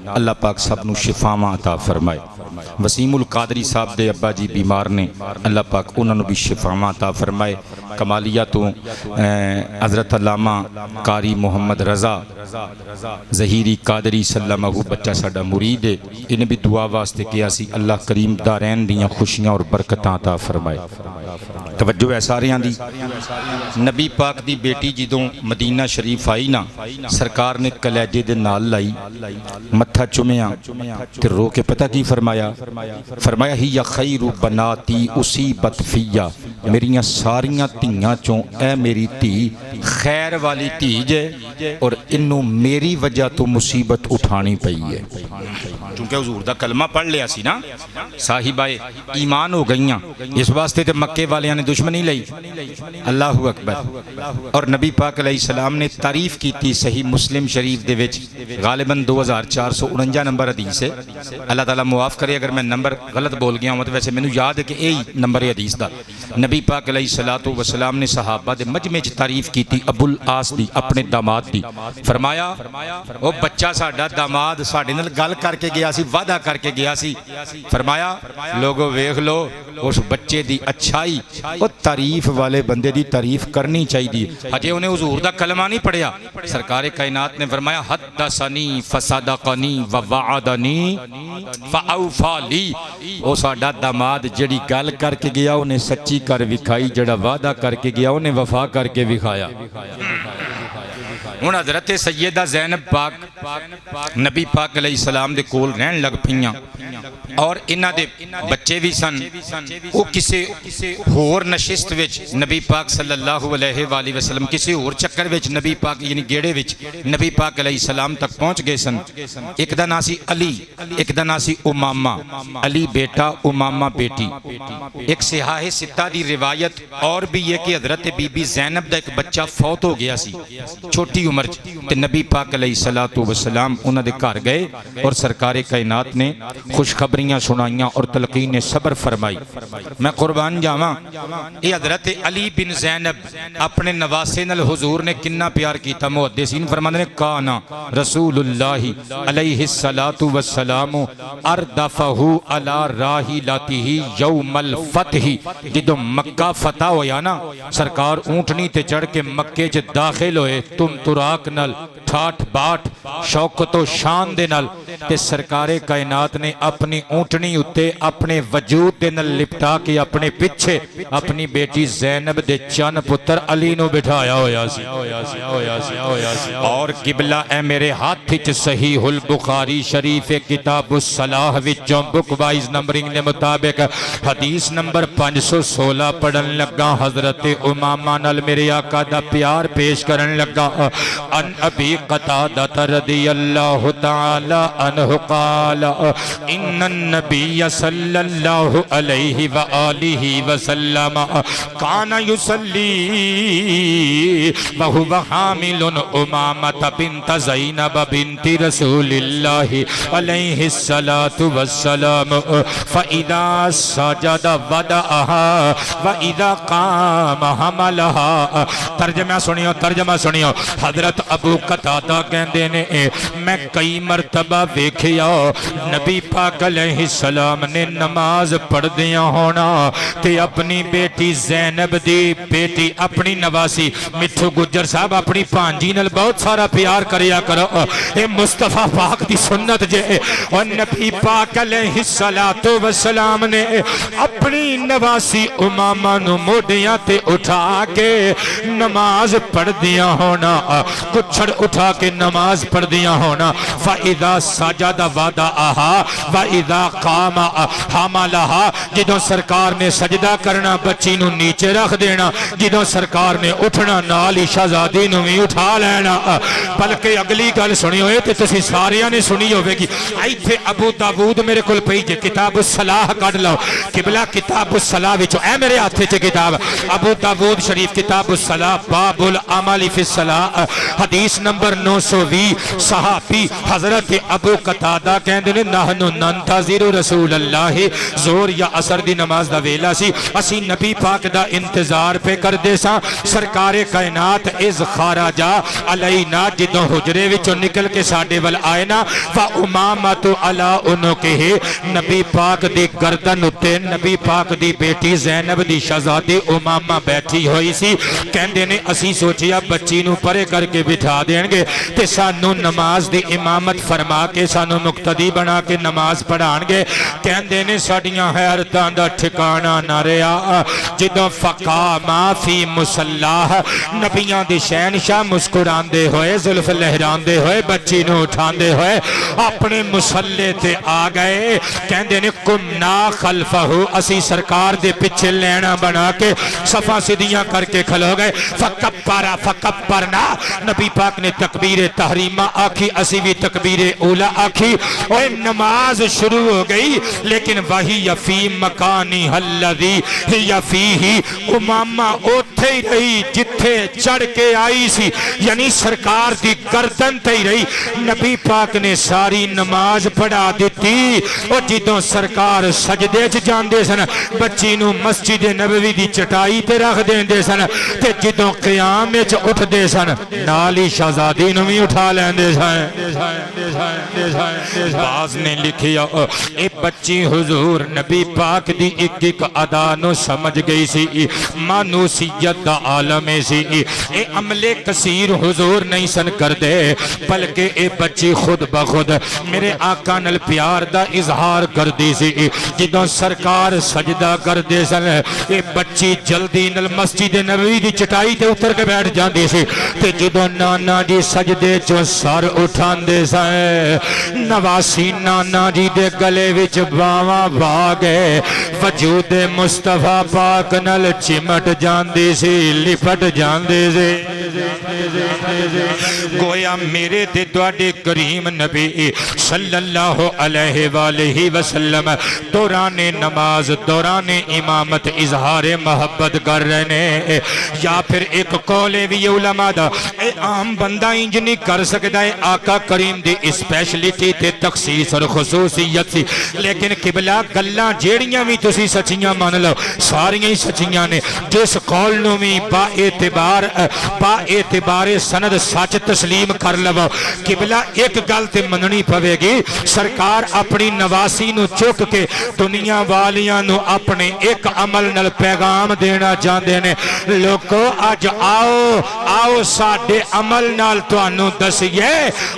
اللہ پاک سب نو شفاواں عطا فرمائے وسیم القادری صاحب دے ابا جی بیمار نے اللہ پاک انہوں نے بھی شفاواں عطا فرمائے کمالیہ تو حضرت علامہ قاری محمد رضا ظہیری قادری سلمہ بچہ ساڈا مرید ہے انہیں بھی دعا واسطے کیا سی اللہ کریم دارین دیاں خوشیاں اور برکتاں عطا فرمائے توجہ ہے ساریاں دی نبی پاک دی بیٹی جدوں مدینہ شریف آئی نا سرکار نے کلیجے دے نال لائی متھا چومیا تے رو کے پتہ کی فرمایا ہی یا خیر بناتی اصیبت فیا میریاں ساریاں تیاں چوں اے میری تی خیر والی تی جے اور انہوں میری وجہ تو مصیبت اٹھانی پئی ہے چونکہ حضور دا کلمہ پڑھ لیا سی نا صاحبہ ایمان ہو گئیاں اس واسطے تے مکے والیاں نے دشمنی لئی اللہ اکبر اور نبی پاک علیہ السلام نے تعریف کی تھی صحیح مسلم شریف دے وچ غالباً 2449 نمبر حدیث ہے اللہ تعالیٰ معاف کرے اگر میں نمبر غلط بول گیا ہوں تو ویسے میں نے یاد ہے کہ یہی نمبر حدیث دا نبی پاک علیہ السلام نے صحابہ دے مجمع چ تعریف کی تھی ابو العاص دی اپنے داماد دی فرمایا وہ بچہ ساڈا داماد ساڈے نال گل کر کے گیا سی وعدہ کر کے گیا سی فرمایا لوگو ویکھ لو اس بچے دی اچھائی وہ تعریف والے بندے دی تعریف کرنی چاہیے ہجے انہیں حضور دا کلمہ نہیں پڑھیا سرکار کائنات نے فرمایا حدثنی فصدقنی ووعدنی فاوفا لی وہ ساڈا داماد جڑی گل کر کے گیا انہیں سچی کر وکھائی جڑا وعدہ کر کے گیا انہیں وفا کر کے وکھایا ہن حضرت سیدہ زینب پاک نبی پاک علیہ السلام دے کول رہن لگ پیاں اور انہاں دے بچے بھی سن وہ کسی ہور نشست وچ نبی پاک صلی اللہ علیہ وآلہ وسلم کسی ہور چکر وچ نبی پاک یعنی گیڑے وچ نبی پاک علیہ السلام تک پہنچ گئے سن ایک دا نام سی علی ایک دا نام سی امامہ علی بیٹا امامہ بیٹی ایک صحاح ستہ دی روایت اور بھی یہ کہ حضرت بی بی زینب دا ایک بچہ فوت ہو گیا سی چھوٹی عمر تے نبی پاک علیہ السلام انہاں دے گھر گئے اور سرکار کائنات نے خوشخبریاں سنائیاں اور تلقین صبر فرمائی میں قربان جاواں یہ حضرت علی بن زینب اپنے نواسے نال حضور نے کنا پیار کیتا محدثین فرماندے نے کانا رسول اللہ علیہ السلام اردفہ علی راحلتہ یوم الفتح جدو مکہ فتح ہویا نا سرکار اونٹنی تے چڑھ کے مکے چ داخل ہوئے تم تراک نل ٹھاٹ باٹ شوکت و شان دے نل تے سرکار کائنات نے اپنی اونٹنی اتے اپنے وجود دے نل لپٹا کے اپنے پچھے اپنی بیٹی زینب دے چن پتر علی نو بٹھایا ہویا سی اور قبلہ اے میرے ہاتھ چ صحیح البخاری شریف کتاب الصلاح وچوں بک وائز نمبرنگ دے مطابق حدیث نمبر 516 پڑھن لگا حضرت امامہ نال میرے آقا دا پیار پیش کرن لگا ان ابی قتادہ رضی اللہ تعالی عنہ قال ان النبی صلی اللہ علیہ وآلہ وسلم کان یصلی وہو حامل امامۃ بنت زینب بنت رسول اللہ علیہ السلام فاذا سجد ودعها واذا قام حملها ترجمہ سنیو حضرت ابو قتادہ کہندے نے میں کئی مرتبہ ویکھیا نبی پاک علیہ السلام نے نماز پڑھ دیا ہونا تے اپنی بیٹی زینب دی بیٹی اپنی نواسی مٹھو گجر صاحب اپنی پانجی نال بہت سارا پیار کریا کرو اے مصطفیٰ پاک دی سنت جے اور نبی پاک علیہ السلام نے اپنی نواسی امامہ نو موڈیاں تے اٹھا کے نماز پڑھ دیا ہونا کچھڑ اٹھا کے نماز پڑھ دیا ہونا فَإِذَا سَجَدَ وَدَعَهَا وَإِذَا قَامَ حَمَلَهَا جدوں سرکار نے سجدہ کرنا بچی نو نیچے رکھ دینا جدوں سرکار نے اٹھنا نالی شہزادی نو بھی اٹھا لینا بلکہ اگلی گل سنی ہوئے تے تسی ساریاں نے سنی ہوئے گی ایتھے ابو داود میرے کل پئی جے کتاب الصلاح کڈ لو قبلہ کتاب الصلاح وچ اے میرے ہاتھ چ کتاب ابو داود شریف کتاب الصلاح باب العمل فی الصلاح حدیث نمبر 920 صحابی حضرت ابو قتادہ کہندے نے نحن ننتظر رسول اللہ زور یا عصر دی نماز دا ویلا سی اسی نبی پاک دا انتظار پہ کر دے سا سرکار کائنات از خارجہ علینا جدوں حجرے وچوں نکل کے ساڈے ول آئے نا فامامت علی انکہ نبی پاک دی گردن اتے نبی پاک دی بیٹی زینب دی شہزادی امامہ بیٹھی ہوئی سی کہندے نے اسی سوچیا بچی نو پرے کر کے بٹھا دیں گے تے سانو نماز دی امامت فرما کے سانو مقتدی بنا کے نماز پڑھان گے کہندے نے ساڈیاں حیرتاں دا ٹھکانہ نہ رہیا جدوں فقاما فی مصلاح نبیاں دی شہنشاہ مسکراندے ہوئے زلف لہراندے ہوئے بچی نو اٹھاندے ہوئے اپنے مصلے تے آ گئے کہندے نے قمنا خلفہ اسی سرکار دے پچھے لینا بنا کے صفا سدیاں کر کے کھلو گئے فکبرنا نبی پاک نے تکبیر تحریمہ آکھی اسی بھی تکبیر اولا آکھی اوہ نماز شروع ہو گئی لیکن وہی فی مکانی الذی ہی فیہ امامہ اوتھے ہی رہی جتھے چڑھ کے آئی سی یعنی سرکار دی گردن تے ہی رہی نبی پاک نے ساری نماز پڑھا دیتی اور جدوں سرکار سجدے چ جاندے سن بچی نو مسجد نبوی دی چٹائی تے رکھ دیندے سن تے جدوں قیام وچ اٹھ دے سن نالی شہزادی نو بھی اٹھا لیندے سن باز نے لکھیا اے بچی حضور نبی پاک دی ایک ایک ادا نو سمجھ گئی سی مانوسیت دا عالم سی اے عملے کثیر حضور نہیں سن کر دے بلکہ اے بچی خود بخود میرے آقا نل پیار دا اظہار کر دی سی جدوں سرکار سجدہ کر دے سن اے بچی جلدی نل مسجد نبوی دی چٹائی تے اتر کے بیٹھ جاندی سی تے جدوں نانا جی سجدے چوں سر اٹھان دے سن نواسی نانا جی دے گلے وچ باواں باگے وجود مصطفیٰ پاک نل چمٹ جاندی سی لپٹ جاندے سی گویا میرے تے تواڈے کریم نبی صلی اللہ علیہ وآلہ وسلم دوران نماز دوران امامت اظہار محبت کر رہے ہیں یا پھر ایک قول بھی علماء دا اے عام بندہ انج نہیں کر سکتا ہے آقا کریم دی اسپیشلٹی تے تخصیص اور خصوصیت سی لیکن قبلہ گلاں جیڑیاں بھی تسی سچیاں مان لو ساریاں ہی سچیاں نے جس قول نو بھی با اعتبار سند سچ تسلیم کر لو قبلہ ایک گل تے مننی پوے گی سرکار اپنی نواسی نو چک کے دنیا والیاں نو اپنے ایک عمل نل پیغام دینا چاہندے نے لوگو اج آؤ ساڈے عمل نال تانوں دسیے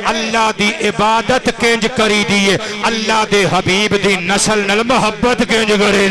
اللہ دی عبادت کنج کری دیے اللہ دے حبیب دی نسل نال محبت کنج کرے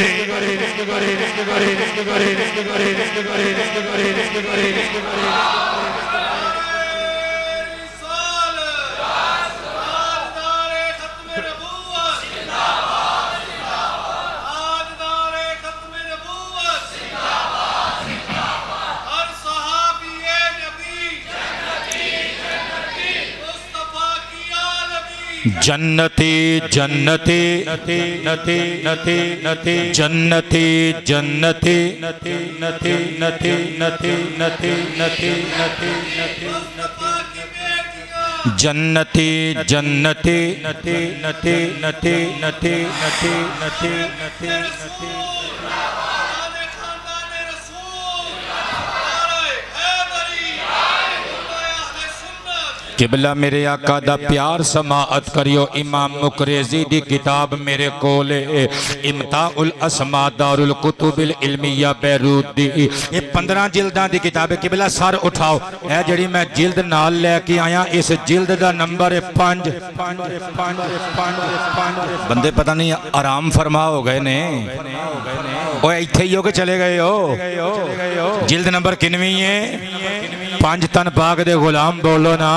جنتی جنتی نتی نتی نتی جنتی جنتی نتی نتی نتی نتی نتی نتی نتی جنتی جنتی نتی نتی نتی نتی نتی نتی نتی قبلہ میرے آقا دا پیار سماعت کریو امام مقریزی دی کتاب میرے کولے امتاع الاسماء دار الکتب العلمیہ بیروت دی یہ 15 جلداں دی کتاب ہے قبلہ سر اٹھاؤ اے جڑی میں جلد نال لے کے آیا اس جلد دا نمبر 5 بندے پتہ نہیں آرام فرما ہو گئے نے اوہ ایتھے ہی ہو کے چلے گئے ہو جلد نمبر کنویں ہے 5 تن پاک دے غلام بولو نا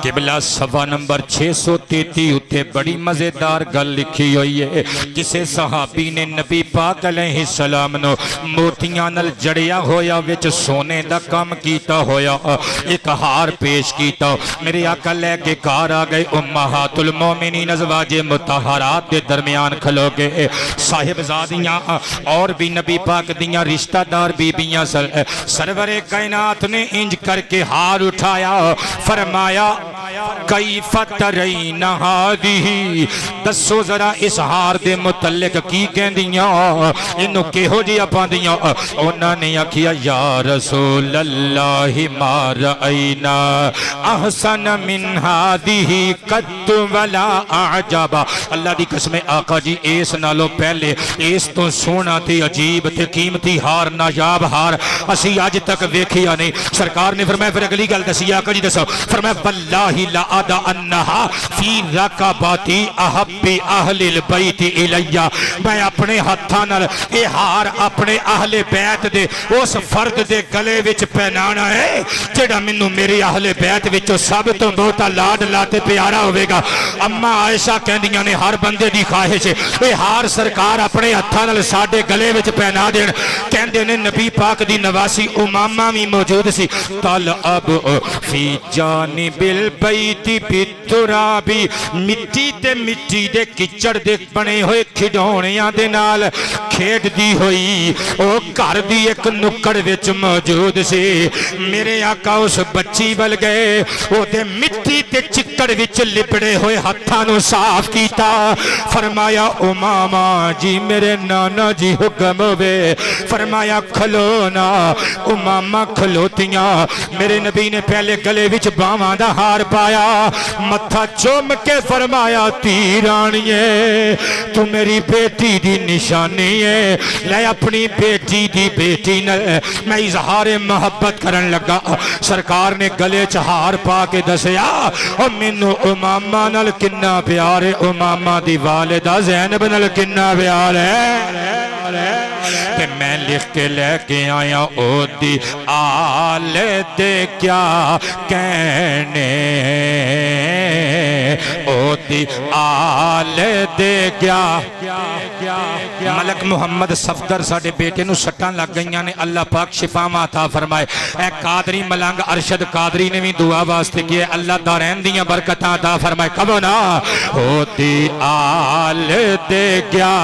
قبلہ صفحہ نمبر 633 اتے بڑی مزیدار گل لکھی ہوئی ہے کسے صحابی نے نبی پاک علیہ السلام نو موتیاں نل جڑیا ہویا وچ سونے دا کام کیتا ہویا ایک ہار پیش کیتا میرے آقا لے کے کار آگئے امہات المومنین ازواج مطہرات دے درمیان کھلو گئے صاحب زادیاں اور بھی نبی پاک دیاں رشتہ دار بیبیاں سرور کائنات نے انج کر کے ہار اٹھایا فرمایا کیف ترین ہادی دسو ذرا اس ہار دے متعلق کی کہندیاں انہوں کہو جی اپاں دیاں انہوں نے آکھیا یا رسول اللہ ما رأینا احسن من ہادی قد ولا اعجابا اللہ دی قسم آقا جی اس نالو پہلے اس تو سونا تے عجیب تے قیمتی ہار نایاب ہار اسی آج تک ویکھیا نہیں سرکار نے فرمایا پھر اگلی گل دسی آقا جی دسو فرمایا واللہ لا ادا انہا فی رکباتی احب اہل البیت الیہ میں اپنے ہتھاں اے ہار اپنے اہل بیت دے اس فرد دے گلے وچ پہنانا ہے جڑا مینوں میرے اہل بیت وچوں سب تو بہتا لاڈ لاتے پیارا ہوئے گا اما عائشہ کہندیاں نے ہر بندے دی خواہش اے ہار سرکار اپنے ہتھاں نال ساڈے گلے وچ پہنا دین کہندے نے نبی پاک دی نواسی امامہ بھی موجود سی طلعب فی جانب البیت بنیتی بالترابی مٹی تے مٹی دے کچڑ دے بنے ہوئے کھڈونیاں دے نال کھیڈ دی ہوئی او گھر دی ایک نکڑ وچ موجود سی میرے آقا اس بچی ول گئے او دے مٹی تے چکڑ وچ لپڑے ہوئے ہتھاں نو صاف کیتا فرمایا امامہ جی میرے نانا جی حکم ہوئے فرمایا کھلونا امامہ کھلوتیاں میرے نبی نے پہلے گلے وچ باواں دا ہار پایا متھا چوم کے فرمایا تیرانیے تو میری بیٹی دی نشانی ہے لے اپنی بیٹی دی بیٹی میں اظہار محبت کرن لگا سرکار نے گلے چہار پا کے دسیا اور مینوں امامہ نال کنا پیار ہے امامہ دی والدہ زینب نال کنا پیار ہے تے میں لکھ کے لے کے آیا او دی آل دے کیا کہنے او دی آل دے کیا ملک محمد صفدر ساڑے بیٹے نو سٹاں لگ گئیاں نے اللہ پاک شفا عطا فرمائے اے قادری ملنگ ارشد قادری نے بھی دعا واسطے کیے اللہ دارین دیاں برکتاں عطا فرمائے کبو نا او دی آل دے کیا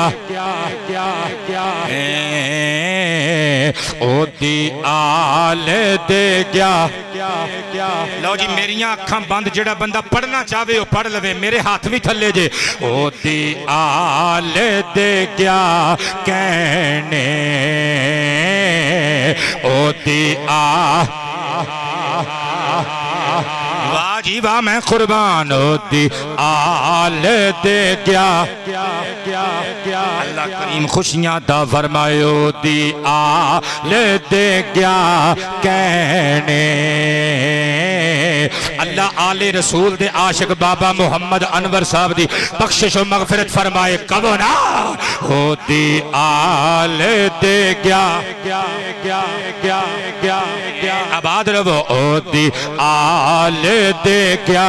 او دی آل دے گیا لو جی میریاں اکھاں بند جڑا بندہ پڑھنا چاہوے وہ پڑھ لوے میرے ہاتھ بھی تھلے جے او دی آل دے گیا کہنے او دی واہ جی واہ میں قربان ہوتی آل دے گیا اللہ کریم خوشیاں دا فرمائے ہوتی آل دے گیا کہنے اللہ آل رسول دے عاشق بابا محمد انور صاحب دی بخشش و مغفرت فرمائے کبو نا ہوتی آل دے گیا آباد رہو ہوتی آل دے گیا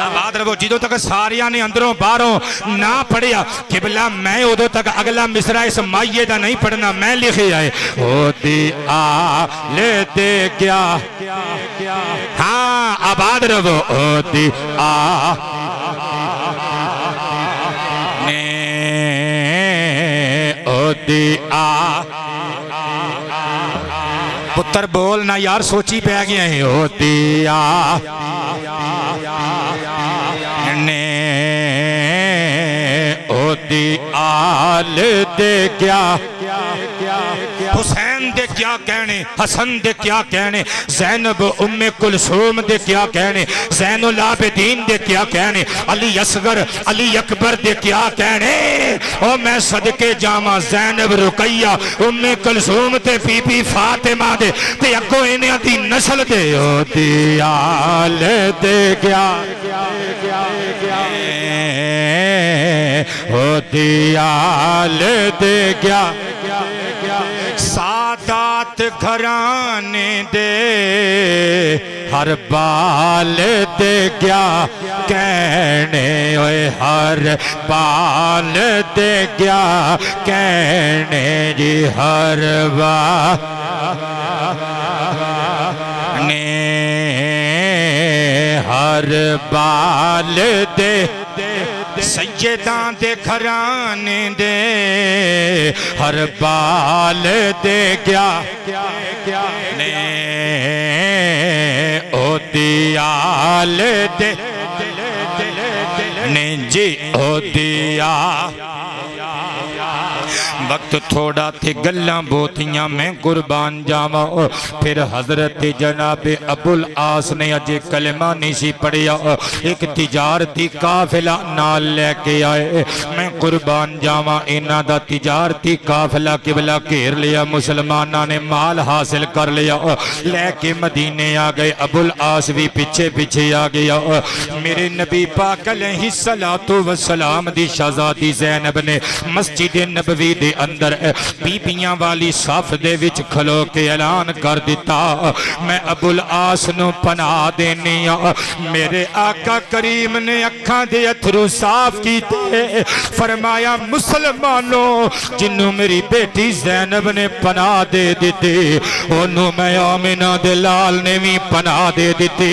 آباد رہو جدو تک ساریاں نے اندروں باروں نہ پڑھیا قبلہ میں ادھو تک اگلا مصرع اس مائیے دا نہیں پڑھنا میں لکھے آئے ہوتی آل دے گیا ہاں آباد رہو ہوتی پتر بولنا یار سوچی پہ گیا ہے ہوتی ہوتی آل دے کیا حسین دے کیا کہنے حسن دے کیا کہنے زینب ام کلثوم دے کیا کہنے زین العابدین دے کیا کہنے علی اصغر علی اکبر دے کیا کہنے او میں صدقے جامع زینب رقیہ ام کلثوم تے بی بی فاطمہ دے تے اگو انہیں دی نسل دے ہوتی آل دے کیا ہوتی آل دے کیا سادات گھرانے دے ہر بال دے گیا کہنے اوے ہر بال دے گیا کہنے جی ہر بال ہر بال دے سیدان دے گھرانے دے ہر بال دے گیا او دیال دے جی او دیا وقت تھوڑا تھے گلاں بوتیاں میں قربان جاواں پھر حضرت جناب ابو العاص نے اجے کلمہ نہیں سی پڑھیا ایک تجارتی قافلہ نال لے کے آئے میں قربان جاواں انہاں دا تجارتی قافلہ قبلہ گھیر لیا مسلمانہ نے مال حاصل کر لیا لے کے مدینے آ گئے ابو العاص بھی پیچھے پیچھے آ گیا میرے نبی پاک علیہ الصلوۃ والسلام دی شہزادی زینب نے مسجد نبوی نبوی دے اندر بیبیاں والی صف دے وچ کھلو کے اعلان کر دیتا میں ابو العاص نو پناہ دینیا میرے آقا کریم نے اکھاں دے اتھرو صاف کیتے فرمایا مسلمانوں جنوں میری بیٹی زینب نے پناہ دے دیتے انہوں میں آمنہ دے لال نے بھی پناہ دے دیتے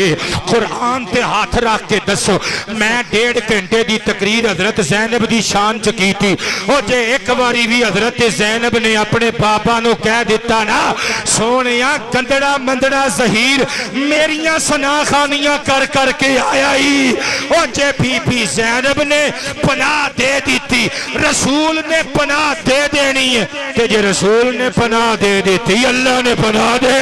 قرآن تے ہاتھ رکھ کے دسو میں 1.5 گھنٹے دی تقریر حضرت زینب دی شان چکی تھی او جے ایک باری بھی حضرت زینب نے اپنے بابا نو کہہ دیتا نا سونیاں گندڑا مندڑا ظہیر میریاں سناخانیاں کر کر کے آیا ہی او جے بی زینب نے پناہ دے دیتی رسول نے پناہ دے دینی ہے کہ جے رسول نے پناہ دے دیتی اللہ نے پناہ دے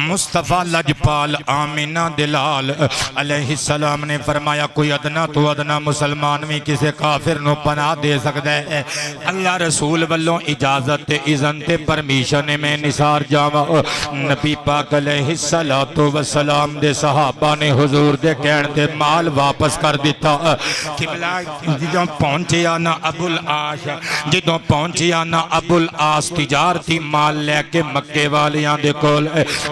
مصطفیٰ لجپال آمینہ دلال علیہ السلام نے فرمایا کوئی ادنا تو ادنا مسلمان میں کسے کافر نو پناہ دے سکتا ہے اللہ رسول والوں اجازت اذن تے پرمیشن میں نثار جاوا نبی پاک علیہ السلام دے صحابہ نے حضور دے کہن تے مال واپس کر دیتا قبلہ جدوں پہنچیا نا ابو العاص جدوں پہنچیا نا ابو العاص تجارتی مال لے کے مکے والیاں دے کول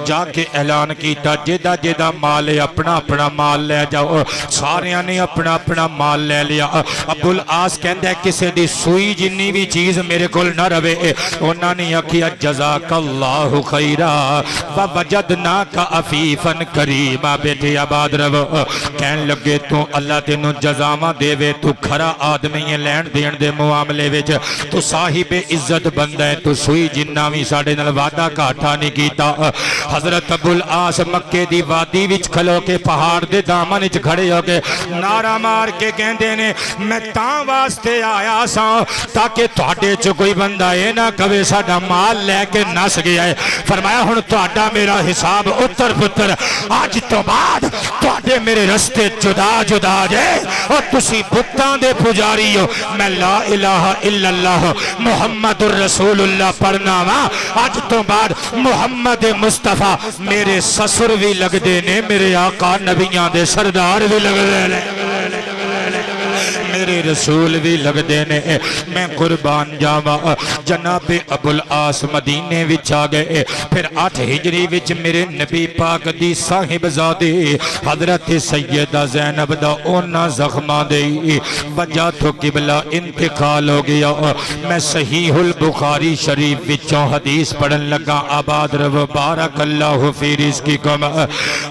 جا کے اعلان کیتا جیدہ جیدہ مال اپنا اپنا مال لے جاؤ ساریاں نے اپنا اپنا مال لے لیا ابو العاص کہندہ ہے کسے دی سوئی جنی بھی چیز میرے کول نہ روے انہوں نے کیا جزاک اللہ خیرہ ووجدناک عفیفاً کریمہ بیٹے آباد رو کہن لگے تو اللہ تینوں جزامہ دے وے تو کھرا آدمی لین دین دے معاملے وچ تو صاحب عزت بندہ ہے تو سوئی جنہ بھی ساڑے نل وعدہ کاٹھا نہیں کیتا حضرت ابو العاص مکے دی وادی وچ کھلو کے پہاڑ دے دامن وچ کھڑے ہو کے نعرہ مار کے کہندے نے میں تاں واسطے آیا سا تاکہ تہاڈے چ کوئی بندہ اے نہ کہے ساڈا مال لے کے نس گیا ہے فرمایا ہن تہاڈا میرا حساب اتر پتر اج تو بعد تہاڈے میرے رستے جدا جدا جے اور تسی بتاں دے پجاری ہو میں لا الہ الا اللہ محمد الرسول اللہ پڑھنا وا اج تو بعد محمد مصطفیٰ میرے سسر بھی لگ دینے میرے آقا نبیاں دے سردار بھی لگ دینے میرے رسول بھی لگ دینے میں قربان جاوا جناب ابو العاص مدینے وچ آ گئے پھر 8 ہجری وچ میرے نبی پاک دی صاحب زادی حضرت سیدہ زینب دا اونا زخمہ دی وجہ تو قبلہ انتقال ہو گیا میں صحیح البخاری شریف وچوں حدیث پڑھن لگا آباد رو بارک اللہ فی رزقکم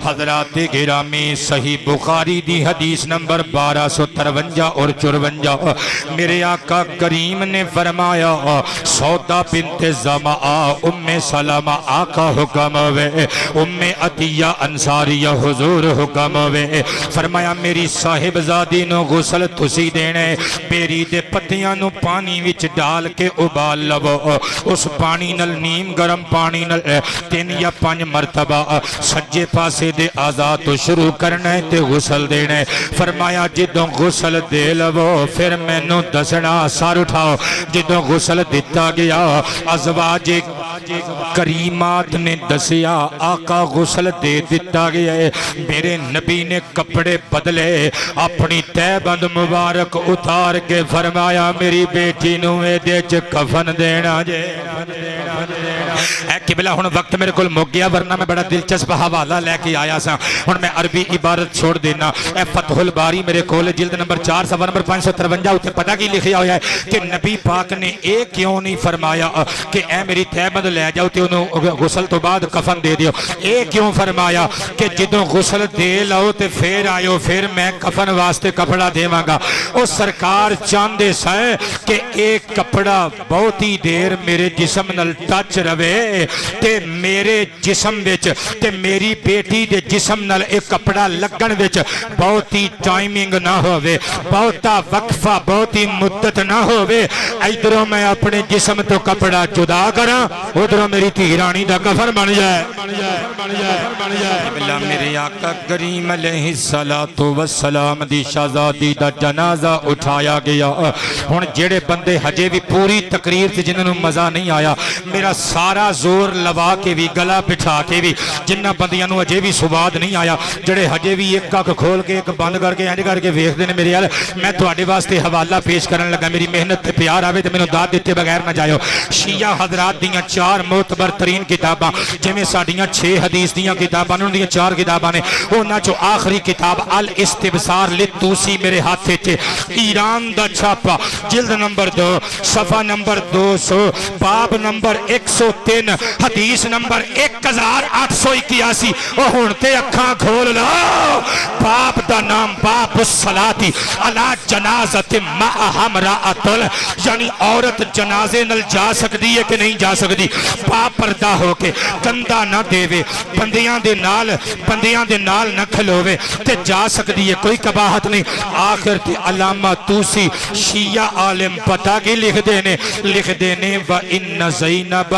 حضرات گرامی صحیح بخاری دی حدیث نمبر 1253 اور 54 میرے آقا کریم نے فرمایا سودا بنت زمعہ ام سلمہ آقا حکم ہوئے ام عطیہ انصاریہ حضور حکم ہوئے فرمایا میری صاحب زادی نو غسل تسی دینے بیری دے پتیاں نو پانی وچ ڈال کے ابال لو اس پانی نل نیم گرم پانی نل 3 یا 5 مرتبہ سجے پاسے دے آزاد تو شروع کرنا ہے تے غسل دینے فرمایا جدوں غسل دے لو پھر میں نو دسنا سار اٹھاؤ جدوں غسل دیتا گیا ازواج کریمات نے دسیا آقا غسل دے دیتا گیا میرے نبی نے کپڑے بدلے اپنی تہبند مبارک اتار کے فرمایا میری بیٹی نوے دے چ کفن دینا جے اے قبلہ ہن وقت میرے کل مک گیا ورنہ میں بڑا دلچسپ حوالہ لے کے آیا سا ہن میں عربی عبارت چھوڑ دینا اے فتح الباری میرے کول جلد نمبر 4 صفحہ نمبر 553 اتنے پتہ کی لکھیا ہویا ہے کہ نبی پاک نے ایک کیوں نہیں فرمایا کہ اے میری تہبند لے جاؤ تے انہوں غسل تو بعد کفن دے دیو ایک کیوں فرمایا کہ جدوں غسل دے لو تے پھر آئیو پھر میں کفن واسطے کپڑا دیواں گا او سرکار چاندے سائے کہ ایک کپڑا بہت ہی دیر میرے جسم نل ٹچ روے تے میرے جسم وچ تے میری بیٹی دے جسم نل ایک کپڑا لگن وچ بہت ہی ٹائمنگ نہ ہوئے بہتا وقفہ بہت ہی مدت نہ ہوئے ادھروں میں اپنے جسم تو کپڑا جدا کراں ادھر میری تھی رانی دا کفن بن جائے قبلہ میرے آقا کریم علیہ السلام دی شہزادی دا جنازہ اٹھایا گیا ہن جڑے بندے ہجے بھی پوری تقریر سے جنہوں مزہ نہیں آیا میرا سارا زور لوا کے بھی گلا بٹھا کے بھی جنہ بندیاں نو ہجے بھی سواد نہیں آیا جڑے ہجے بھی ایک کک کھول کے ایک بند کر کے اینج کر کے ویکھ دے میرے یار میں تواڈے واسطے حوالہ پیش کرن لگا میری محنت تے پیار آوے تے مینوں داد دتے بغیر نہ جائیو شیعہ حضرات دیاں 4 معتبر ترین کتاباں جویں ساڈیاں 6 حدیث دیاں کتاباں انہاں دیاں 4 کتاباں نے انہاں چوں آخری کتاب الاستبصار للطوسی میرے ہاتھ وچ ایران دا چھاپا جلد نمبر 2 صفحہ نمبر 200 باب نمبر 103 حدیث نمبر 1881 او ہن تے اکھاں کھول لو باب دا نام باب الصلاۃ علی جنازۃ مع امرأۃ یعنی عورت جنازے نال جا سکدی ہے کہ نہیں جا سکدی با پردہ ہو کے کندھا نہ دیوے بندیاں دے نال نہ کھلوے تے جا سکدی ہے کوئی قباحت نہیں آخر تے علامہ توسی شیعہ عالم پتہ کی لکھ دینے وَإِنَّ زَيْنَبَ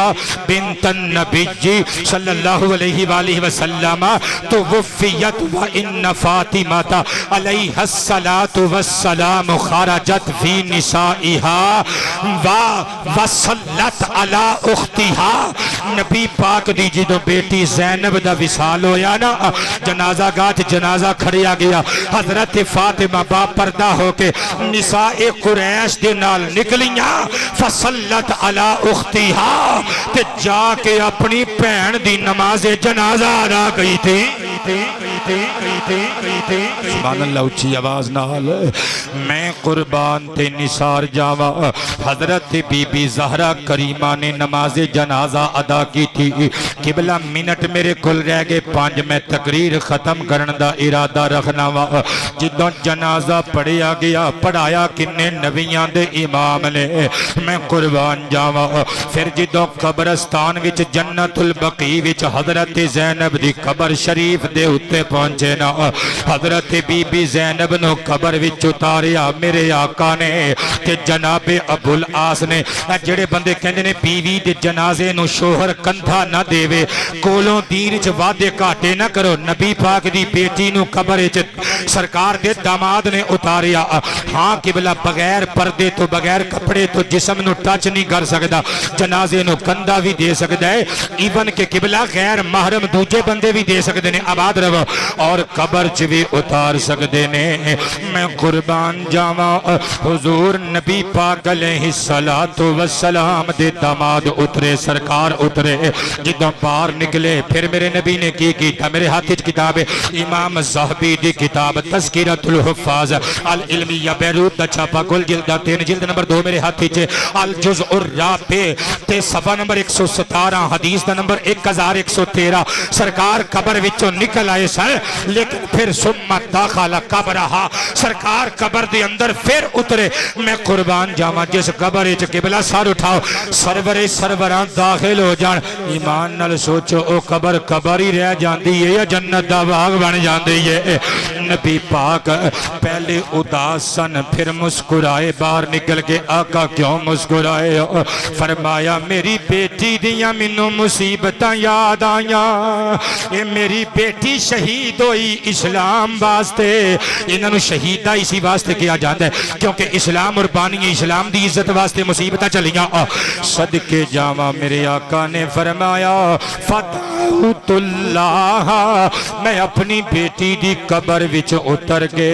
بِنْتَ النَّبِيِّ صلی اللہ علیہ وآلہ وسلم توفیت وَإِنَّ فاطمة علیہ الصلاة والسلام خرجت فی نسائها وصلت علی اختها نبی پاک دی جدو بیٹی زینب دا وصال ہویا نا جنازہ گاہ جنازہ کھڑیا گیا حضرت فاطمہ با پردہ ہو کے نساء قریش دے نال نکلیاں فصلت علی اختها تے جا کے اپنی بہن دی نماز جنازہ ادا گئی تھی سبحان اللہ اچھی آواز نال میں قربان تے نثار جاوا حضرت بی بی زہرہ کریمہ نے نماز جنازہ ادا کی تھی قبلہ منٹ میرے کل رہ گئے 5 میں تقریر ختم کرن دا ارادہ رکھنا وا جدوں جنازہ پڑھیا گیا پڑھایا کنے نبیاں دے امام نے میں قربان جاوا پھر جدوں قبرستان وچ جنت البقیع وچ حضرت زینب دی قبر شریف دے اتے پہنچے نا حضرت بی بی زینب نو قبر وچ اتاریا میرے آقا نے تے جناب ابو العاص نے جڑے بندے کہندے نے بیوی دے جنازے نو شوہر کندھا نہ دیوے کولوں دین وچ وعدے گھاٹے نہ کرو نبی پاک دی بیٹی نو قبر وچ سرکار دے داماد نے اتاریا ہاں قبلہ بغیر پردے تو بغیر کپڑے تو جسم نو ٹچ نہیں کر سکدا جنازے نو کندھا بھی دے سکدا ہے ایون کہ قبلہ غیر محرم دوجے بندے بھی دے سکدے نے آباد رہو اور قبر چ بھی اتار سکدے نے میں قربان جاواں حضور نبی پاک علیہ السلام دے داماد اترے سرکار اترے جدوں باہر نکلے پھر میرے نبی نے کی کیتا میرے ہاتھ وچ کتاب امام زاہبی دی کتاب تذکرۃ الحفاظ العلمیہ بیروت دا چھاپا کل جلد 3 جلد نمبر 2 میرے ہاتھ وچ الجزء الرابع تے صفحہ نمبر 117 حدیث دا نمبر 1113 سرکار قبر وچوں نکل آئے سر لیکن پھر ثم داخل قبرہا سرکار قبر دے اندر پھر اترے میں قربان جاواں جس قبر وچ قبلہ سر اٹھاؤ سرور سروران داخل ہو جان ایمان نال سوچو او قبر قبر ہی رہ جاندی ہے یا جنت دا باغ بن جاندی ہے نبی پاک پہلے اداس سن پھر مسکرائے باہر نکل کے آقا کیوں مسکرائے فرمایا میری بیٹی دیاں مینوں مصیبتاں یاد آیاں اے میری بیٹی شہید ہوئی اسلام واسطے انہاں نوں شہیدہ اسی واسطے کیا جاتا ہے کیونکہ اسلام اور بانی اسلام دی عزت واسطے مصیبتاں چلیاں صدقے جاواں میرے آقا نے فرمایا فتحت اللہ میں اپنی بیٹی دی قبر وچ اتر کے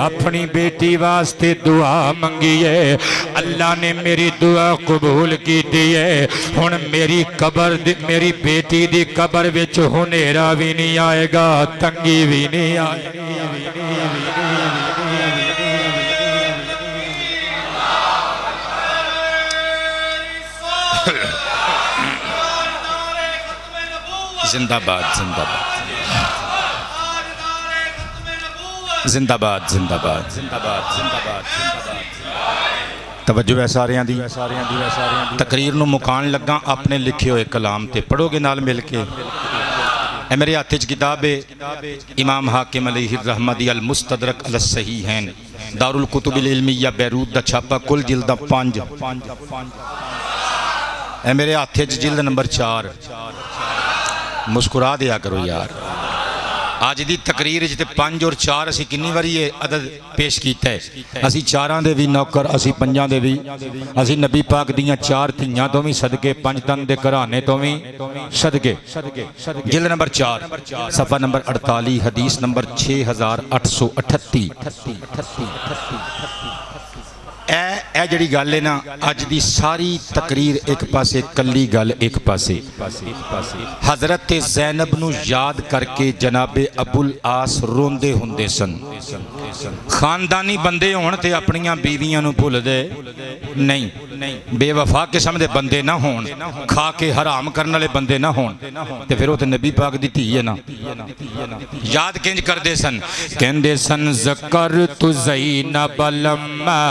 اپنی بیٹی واسطے دعا منگی ہے اللہ نے میری دعا قبول کی دیئے ہن میری قبر میری بیٹی دی قبر وچ ہنیرا بھی نہیں آئے گا تنگی بھی نہیں آئے گا زندہ باد زندہ باد زندہ باد زندہ باد زندہ باد زندہ باد توجہ ہے ساریاں دی تقریر نو مکان لگا اپنے لکھے ہوئے کلام تے پڑھو گے نال مل کے اے میرے ہاتھ وچ کتاب امام حاکم علیہ الرحمہ دی المستدرک علی الصحیحین دار الکتب العلمیہ بیروت دا چھاپا کل جلدہ 5 اے میرے ہاتھ جلد نمبر 4 مسکرا دیا کرو یار آج دی تقریر جتے 5 اور 4 اسی کنی واری یہ عدد پیش کیتا ہے اسی 4 دے بھی نوکر اسی 5 دے بھی اسی نبی پاک دیاں 4 تھیاں تو بھی صدقے 5 تن دے گھرانے تو بھی صدقے جلد نمبر 4 صفحہ نمبر 48 حدیث نمبر 6838 اے جڑی گل ہے نا اج دی ساری تقریر ایک پاسے کلی گل ایک پاسے حضرت زینب نو یاد کر کے جناب ابو العاص روندے ہوندے سن خاندانی بندے ہون تے اپنیاں بیویاں نو بھول دے نہیں بے وفا قسم دے بندے نہ ہون کھا کے حرام کرنے والے بندے نہ ہون تے پھر وہ تے نبی پاک دی دھی ہے نا یاد کنج کر دے سن کہندے سن ذکرت زینب لما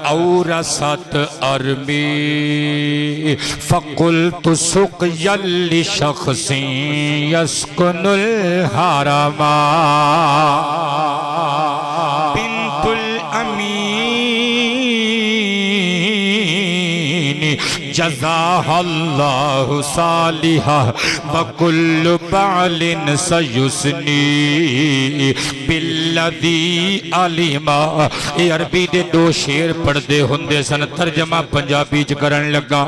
اورثت ارمی فقلت سقیا لشخص یسکن الحرم بنت الامین جزاہ اللہ صالحہ وکل بعل سیسنی بالذی علما یہ عربی دے 2 شیر پڑھ دے ہوندے سن ترجمہ پنجابی چ کرن لگا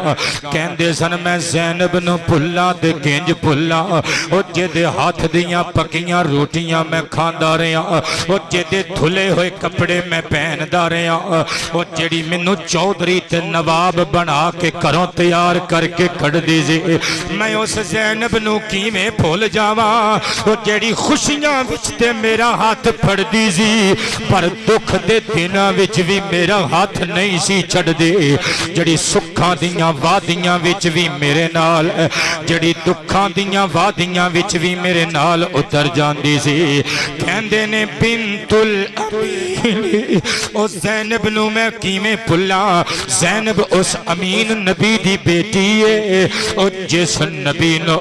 کہندے سن میں زینب نو بھلا تے کنج بھلا او جدے ہاتھ دیاں پکیاں روٹیاں میں کھاندا رہیا او جدے دھلے ہوئے کپڑے میں پہندا رہیا او جڑی مینوں چودھری تے نواب بنا کے گھروں تیار کر کے کھڑ دیجے میں اس زینب نو کیویں بھول جاواں او جڑی خوشیاں وچ تے میرا ہاتھ پھڑ دیزی پر دکھ دے دناں وچ بھی میرا ہاتھ نہیں سی چھڑ دے جڑی سکھاں دیاں وادیاں وچ بھی میرے نال جڑی دکھاں دیاں وادیاں وچ بھی میرے نال اتر جاندی سی کہندے نے بنت الامین او زینب نو میں کیویں بھلاں زینب اس امین نبی دی بیٹی ہے او جس نبی نو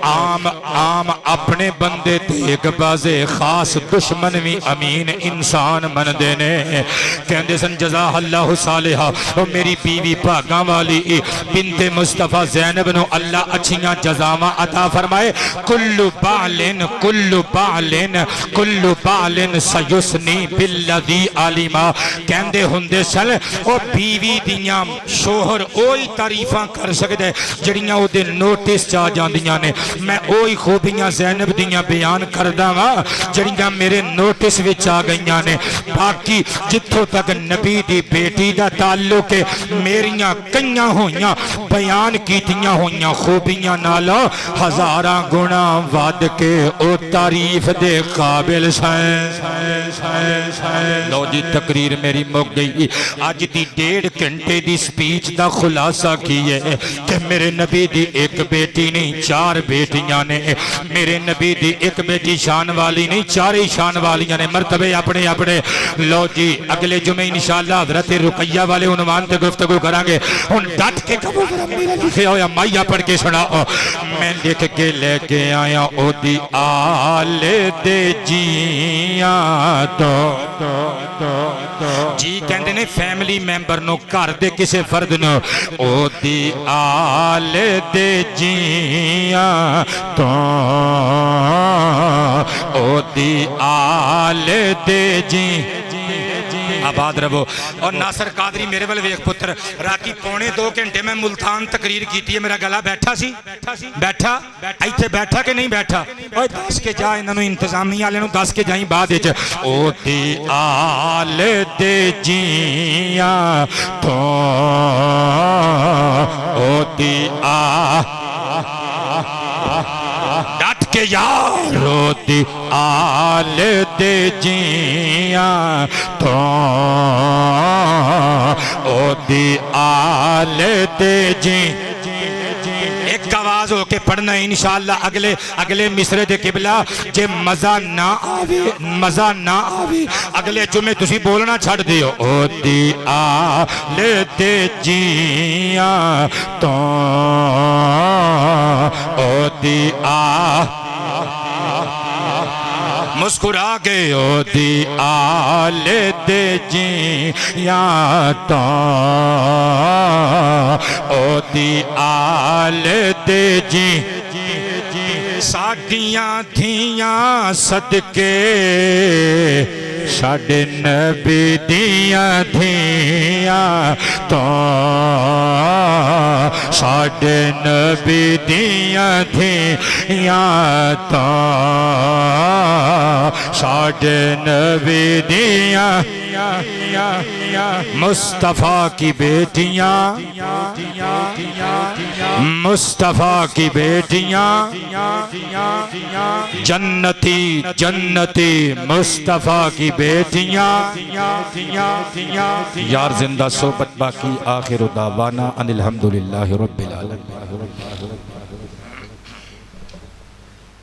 عام اپنے بندے دیکھ بازے خاص دشمن بھی امین انسان من دینے کہندے سن جزاہ اللہ صالحہ او میری بیوی بھاگاں والی بنت مصطفیٰ زینب نو اللہ اچھیاں جزاواں عطا فرمائے کل بعلن سیسنی بالذی علما کہندے ہوندے سن او بیوی دیاں شوہر اوہی تعریفاں کر سکدے جڑیاں او دے نوٹس چا جاندیاں نے میں اوہی خوبیاں زینب دیاں بیان کردا وا جڑیاں میرے نوٹس وچ آ گئیاں نے باقی جتھوں تک نبی دی بیٹی دا تعلق ہے میریاں کئیاں ہویاں بیان کیتیاں ہویاں خوبیاں نال ہزاراں گنا ود کے او تعریف دے قابل سائیں لو جی تقریر میری مک گئی اج دی 1.5 گھنٹے دی سپیچ دا خلاصہ کی ہے کہ میرے نبی دی ایک بیٹی نہیں 4 بیٹیاں نے میرے نبی دی ایک بیٹی شان والی نہیں 4 ہی شان والیاں نے مرتبے اپنے اپنے لو جی اگلے جمعے انشاءاللہ حضرت رقیہ والے عنوان تے گفتگو کرانگے ان ڈٹ کے کبو لکھے ہویا مائیہ پڑھ کے سناؤ میں لکھ کے لے کے آیا او دی آل دے جیاں تو جی کہندے نے فیملی میمبر نو کر دے کسے فرد نو او دی آل دے جیاں تو او دی آل دے جیاں آباد رہو اور ناصر قادری میرے والے ویک پتر راتی 1.25 گھنٹے میں ملتان تقریر کیتی ہے میرا گلا بیٹھا سی بیٹھا ایتھے بیٹھا کہ نہیں بیٹھا اوہ 10 کے جا انہوں انتظامی آلے نو 10 کے جائیں بعد اچھ او دی آل دے جیاں تو او دی ڈٹ کے یارو دی آل دے جیاں تو او دی آل دے جیاں ایک آواز ہو کے پڑھنا ہے انشاءاللہ اگلے مصرے دے قبلہ جے مزہ نہ آوے اگلے جمعے تسی بولنا چھڑ دیو او دی آل دے جیاں تو او دی مسکرا کے او دی آل دے جیاں تو او دی آل دے جی ساڈیاں تھیاں صدقے ساڈے نبی دیاں تھیاں تو ساڈے نبی دیاں تھیاں تو ساڈے نبی دیاں مصطفیٰ کی بیٹیاں مصطفیٰ کی بیٹیاں جنتی جنتی مصطفیٰ کی بیٹیاں یار زندہ صحبت باقی آخر دعوانا ان الحمدللہ رب العالمین